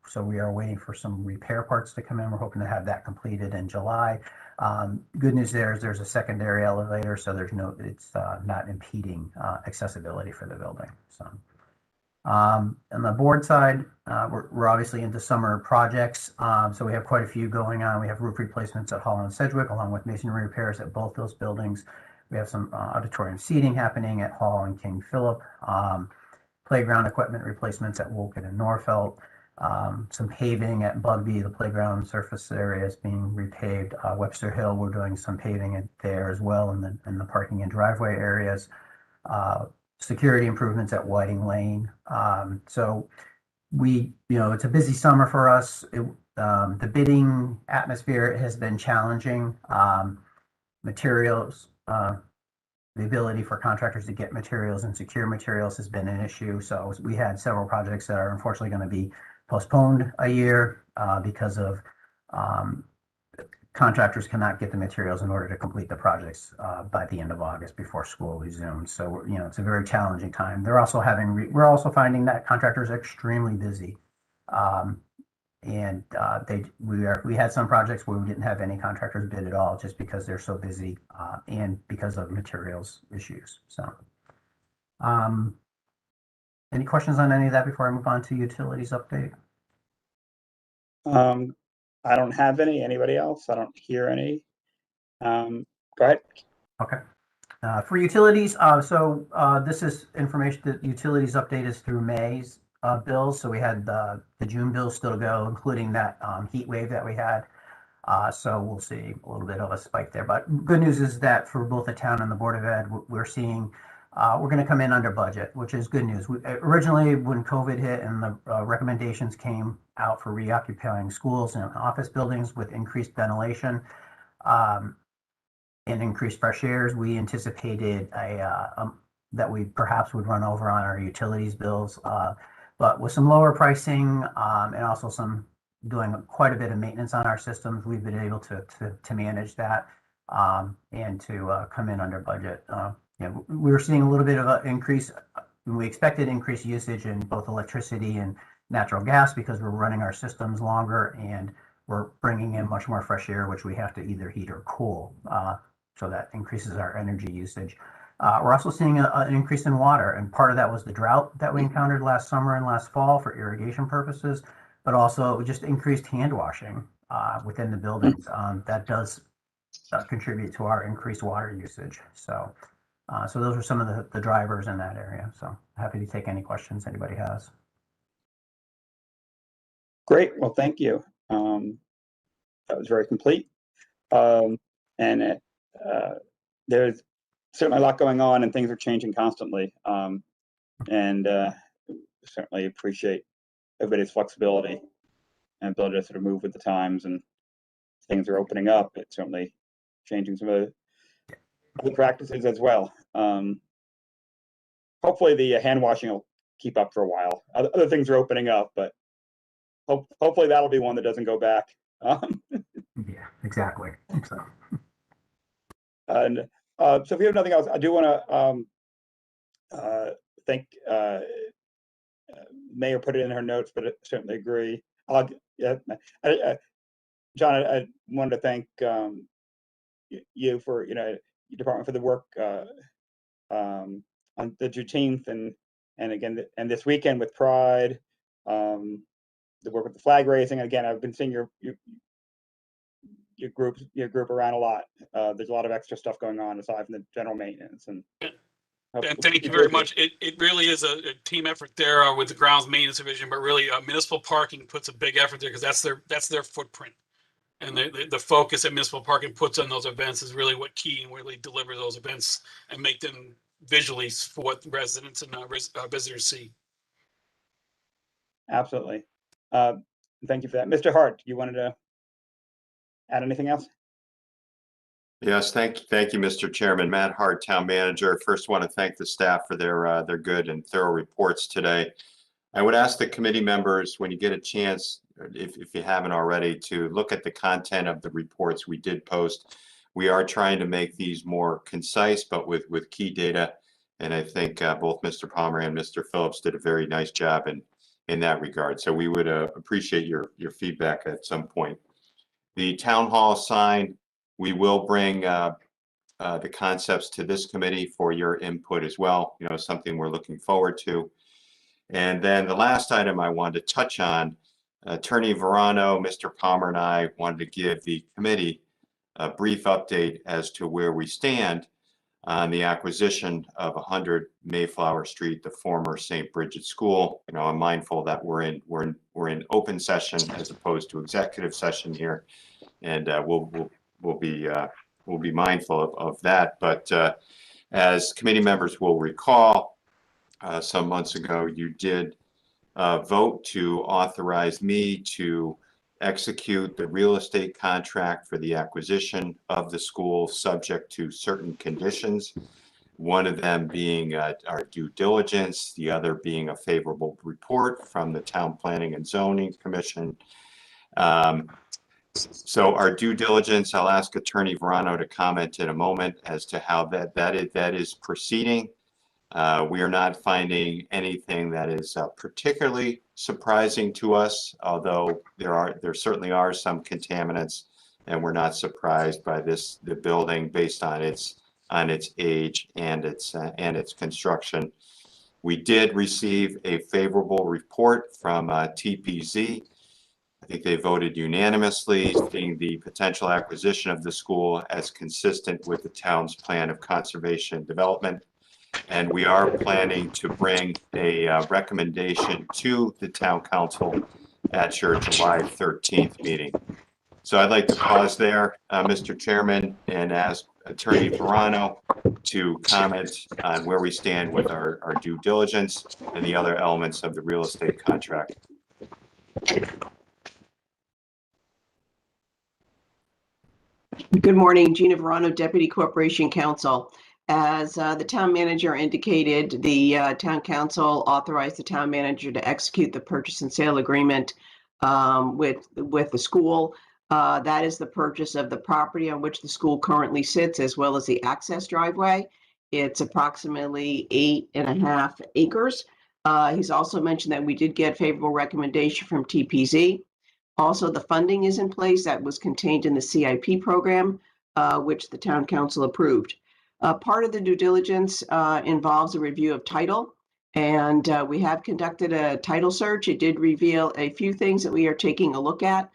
So we are waiting for some repair parts to come in. We're hoping to have that completed in July. Good news there is there's a secondary elevator, so it's not impeding accessibility for the building. So on the board side, we're obviously into summer projects. So we have quite a few going on. We have roof replacements at Hall and Sedgwick, along with masonry repairs at both those buildings. We have some auditorium seating happening at Hall and King Philip, playground equipment replacements at Woken and Norfolk, some paving at Bugby, the playground surface area is being repaved. Webster Hill, we're doing some paving there as well in the parking and driveway areas. Security improvements at Whiting Lane. So it's a busy summer for us. The bidding atmosphere has been challenging. Materials, the ability for contractors to get materials and secure materials has been an issue. So we had several projects that are unfortunately going to be postponed a year because of contractors cannot get the materials in order to complete the projects by the end of August before school resumes. So it's a very challenging time. We're also finding that contractors are extremely busy. We had some projects where we didn't have any contractors bid at all just because they're so busy and because of materials issues. So any questions on any of that before I move on to utilities update? I don't have any. Anybody else? I don't hear any. Go ahead. Okay. For utilities, this is information that utilities update is through May's bills. So we had the June bills still to go, including that heat wave that we had. So we'll see a little bit of a spike there. But good news is that for both the town and the Board of Ed, we're seeing we're going to come in under budget, which is good news. Originally, when COVID hit and the recommendations came out for reoccupying schools and office buildings with increased ventilation and increased fresh airs, we anticipated that we perhaps would run over on our utilities bills. But with some lower pricing and also some doing quite a bit of maintenance on our systems, we've been able to manage that and to come in under budget. We were seeing a little bit of an increase. We expected increased usage in both electricity and natural gas because we're running our systems longer and we're bringing in much more fresh air, which we have to either heat or cool. So that increases our energy usage. We're also seeing an increase in water, and part of that was the drought that we encountered last summer and last fall for irrigation purposes, but also just increased hand washing within the buildings. That does contribute to our increased water usage. So those are some of the drivers in that area. So happy to take any questions anybody has. Great. Well, thank you. That was very complete. There's certainly a lot going on and things are changing constantly. Certainly appreciate everybody's flexibility and ability to sort of move with the times, and things are opening up. It's certainly changing some of the practices as well. Hopefully the hand washing will keep up for a while. Other things are opening up, but hopefully that'll be one that doesn't go back. Yeah, exactly. So. So if you have nothing else, I do want to thank Mayor put it in her notes, but I certainly agree. Yeah, John, I wanted to thank you for, your department for the work on the 13th and again, and this weekend with Pride, the work with the flag raising. And again, I've been seeing your group around a lot. There's a lot of extra stuff going on aside from the general maintenance. And thank you very much. It really is a team effort there with the grounds maintenance division, but really municipal parking puts a big effort there because that's their footprint. And the focus that municipal parking puts on those events is really what key and really deliver those events and make them visually for what residents and visitors see. Absolutely. Thank you for that. Mr. Hart, you wanted to add anything else? Yes, thank you, Mr. Chairman. Matt Hart, Town Manager. First, want to thank the staff for their good and thorough reports today. I would ask the committee members, when you get a chance, if you haven't already, to look at the content of the reports we did post. We are trying to make these more concise, but with key data. And I think both Mr. Palmer and Mr. Phillips did a very nice job in that regard. So we would appreciate your feedback at some point. The town hall sign, we will bring the concepts to this committee for your input as well. Something we're looking forward to. And then the last item I wanted to touch on, Attorney Verano, Mr. Palmer, and I wanted to give the committee a brief update as to where we stand on the acquisition of 100 Mayflower Street, the former St. Bridget School. I'm mindful that we're in open session as opposed to executive session here, and we'll be mindful of that. But as committee members will recall, some months ago, you did vote to authorize me to execute the real estate contract for the acquisition of the school subject to certain conditions. One of them being our due diligence, the other being a favorable report from the Town Planning and Zoning Commission. So our due diligence, I'll ask Attorney Verano to comment in a moment as to how that is proceeding. We are not finding anything that is particularly surprising to us, although there certainly are some contaminants, and we're not surprised by the building based on its age and its construction. We did receive a favorable report from TPZ. I think they voted unanimously, seeing the potential acquisition of the school as consistent with the town's plan of conservation and development. And we are planning to bring a recommendation to the town council at your July 13th meeting. So I'd like to pause there, Mr. Chairman, and ask Attorney Verano to comment on where we stand with our due diligence and the other elements of the real estate contract. Good morning, Gina Verano, Deputy Corporation Counsel. As the town manager indicated, the town council authorized the town manager to execute the purchase and sale agreement with the school. That is the purchase of the property on which the school currently sits, as well as the access driveway. It's approximately 8.5 acres. He's also mentioned that we did get favorable recommendation from TPZ. Also, the funding is in place that was contained in the CIP program, which the town council approved. Part of the due diligence involves a review of title, and we have conducted a title search. It did reveal a few things that we are taking a look at.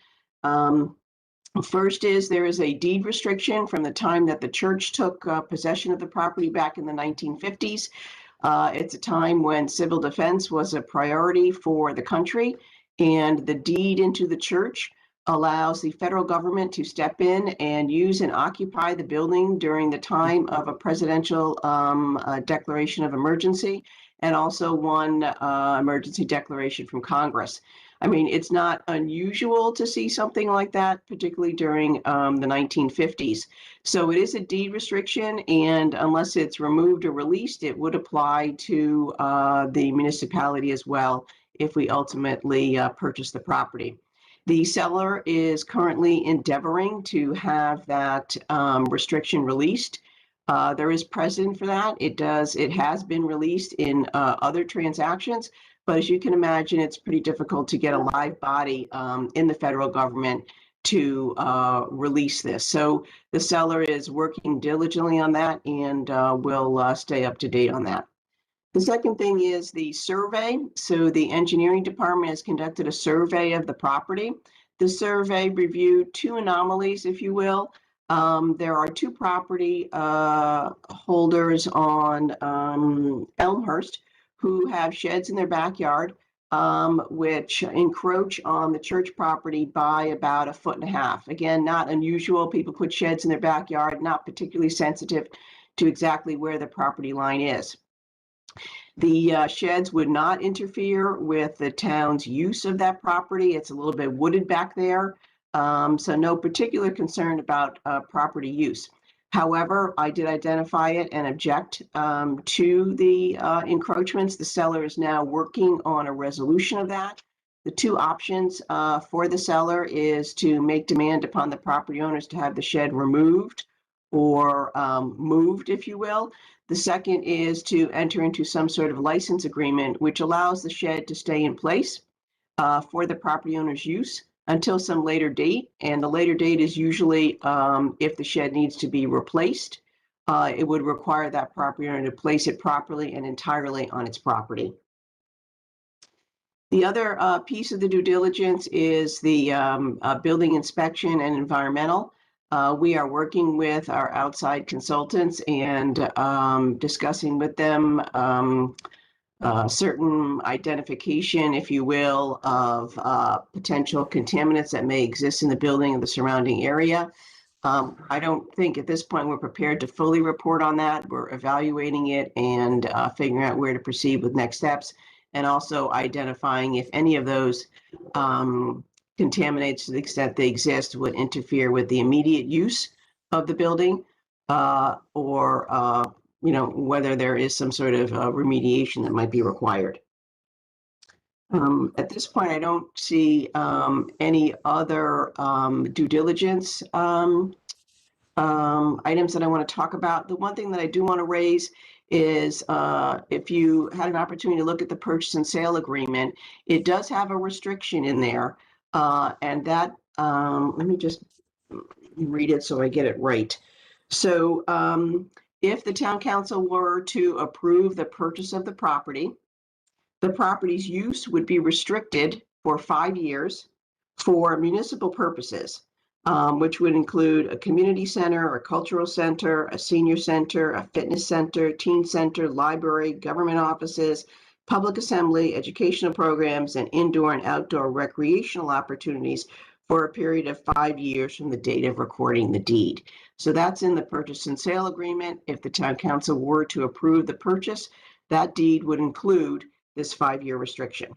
First is there is a deed restriction from the time that the church took possession of the property back in the 1950s. It's a time when civil defense was a priority for the country, and the deed into the church allows the federal government to step in and use and occupy the building during the time of a presidential declaration of emergency, and also one emergency declaration from Congress. I mean, it's not unusual to see something like that, particularly during the 1950s. So it is a deed restriction, and unless it's removed or released, it would apply to the municipality as well if we ultimately purchase the property. The seller is currently endeavoring to have that restriction released. There is precedent for that. It has been released in other transactions, But as you can imagine, it's pretty difficult to get a live body in the federal government to release this. So the seller is working diligently on that, and will stay up to date on that. The second thing is the survey. So the engineering department has conducted a survey of the property. The survey reviewed two anomalies, if you will. There are two property holders on Elmhurst who have sheds in their backyard, which encroach on the church property by about 1.5 feet. Again, not unusual. People put sheds in their backyard, not particularly sensitive to exactly where the property line is. The sheds would not interfere with the town's use of that property. It's a little bit wooded back there, so no particular concern about property use. However, I did identify it and object to the encroachments. The seller is now working on a resolution of that. The two options for the seller is to make demand upon the property owners to have the shed removed or moved, if you will. The second is to enter into some sort of license agreement, which allows the shed to stay in place for the property owner's use until some later date. And the later date is usually if the shed needs to be replaced, it would require that property owner to place it properly and entirely on its property. The other piece of the due diligence is the building inspection and environmental. We are working with our outside consultants and discussing with them certain identification, if you will, of potential contaminants that may exist in the building and the surrounding area. I don't think at this point we're prepared to fully report on that. We're evaluating it and figuring out where to proceed with next steps, and also identifying if any of those contaminants, to the extent they exist, would interfere with the immediate use of the building, or whether there is some sort of remediation that might be required. At this point, I don't see any other due diligence items that I want to talk about. The one thing that I do want to raise is if you had an opportunity to look at the purchase and sale agreement, it does have a restriction in there. And that, let me just read it so I get it right. So if the town council were to approve the purchase of the property's use would be restricted for 5 years for municipal purposes, which would include a community center, a cultural center, a senior center, a fitness center, teen center, library, government offices, public assembly, educational programs, and indoor and outdoor recreational opportunities for a period of 5 years from the date of recording the deed. So that's in the purchase and sale agreement. If the town council were to approve the purchase, that deed would include this 5-year restriction.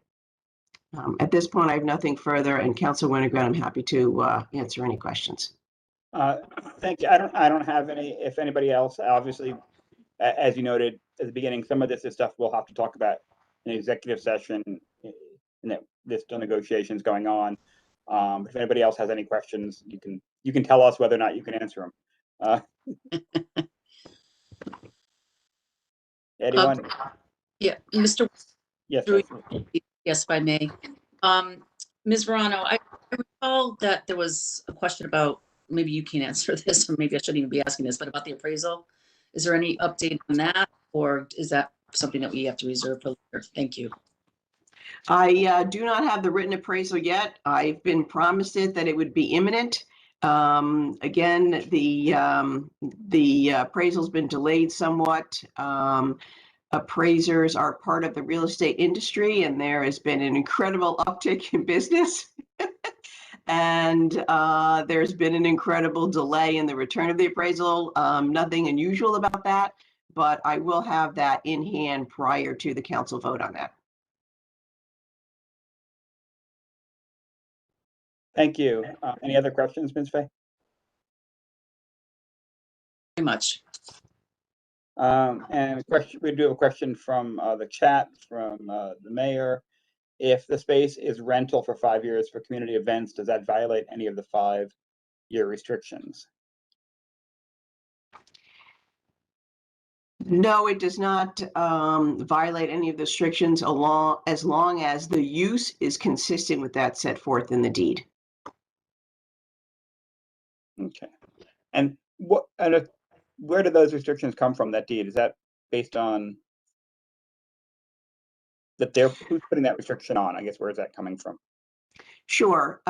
At this point, I have nothing further, and Councilor Winograd, I'm happy to answer any questions. Thank you. I don't have any. If anybody else, obviously, as you noted at the beginning, some of this is stuff we'll have to talk about in executive session, and there's still negotiations going on. If anybody else has any questions, you can tell us whether or not you can answer them. Anyone? Yeah, Mr. Yes. Yes, if I may. Ms. Verano, I recall that there was a question about, maybe you can answer this, or maybe I shouldn't even be asking this, but about the appraisal. Is there any update on that, or is that something that we have to reserve for later? Thank you. I do not have the written appraisal yet. I've been promised it that it would be imminent. Again, the appraisal's been delayed somewhat. Appraisers are part of the real estate industry, and there has been an incredible uptick in business. And there's been an incredible delay in the return of the appraisal. Nothing unusual about that, but I will have that in hand prior to the council vote on that. Thank you. Any other questions, Ms. Fay? Very much. And a question, we do have a question from the chat from the mayor. If the space is rental for 5 years for community events, does that violate any of the 5-year restrictions? No, it does not violate any of the restrictions as long as the use is consistent with that set forth in the deed. Okay. And where do those restrictions come from, that deed? Is that based on that who's putting that restriction on? I guess, where is that coming from? Sure.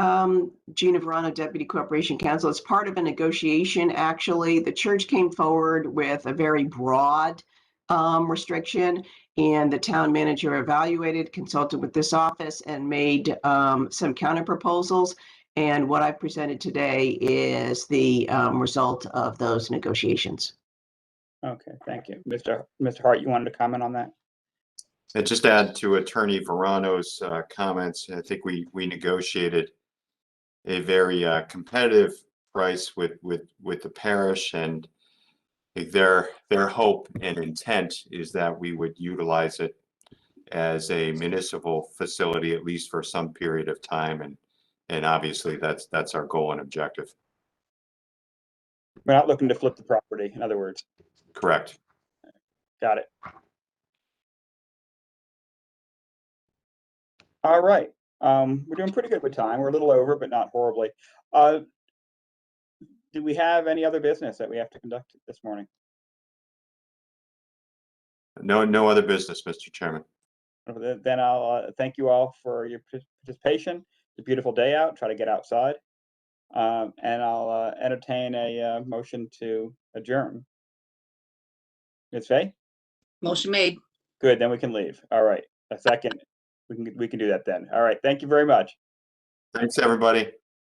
Gina Verano, Deputy Corporation Counsel. It's part of a negotiation, actually. The church came forward with a very broad restriction, and the town manager evaluated, consulted with this office, and made some counter proposals. And what I presented today is the result of those negotiations. Okay, thank you. Mr. Hart, you wanted to comment on that? And just add to Attorney Verano's comments, I think we negotiated a very competitive price with the parish, and I think their hope and intent is that we would utilize it as a municipal facility, at least for some period of time, and obviously that's our goal and objective. We're not looking to flip the property, in other words. Correct. Got it. All right. We're doing pretty good with time. We're a little over, but not horribly. Do we have any other business that we have to conduct this morning? No other business, Mr. Chairman. Then I'll thank you all for your participation. It's a beautiful day out. Try to get outside. And I'll entertain a motion to adjourn. Ms. Fay? Motion made. Good, then we can leave. All right, a second. We can do that then. All right, thank you very much. Thanks, everybody.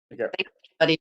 Take care. Everybody.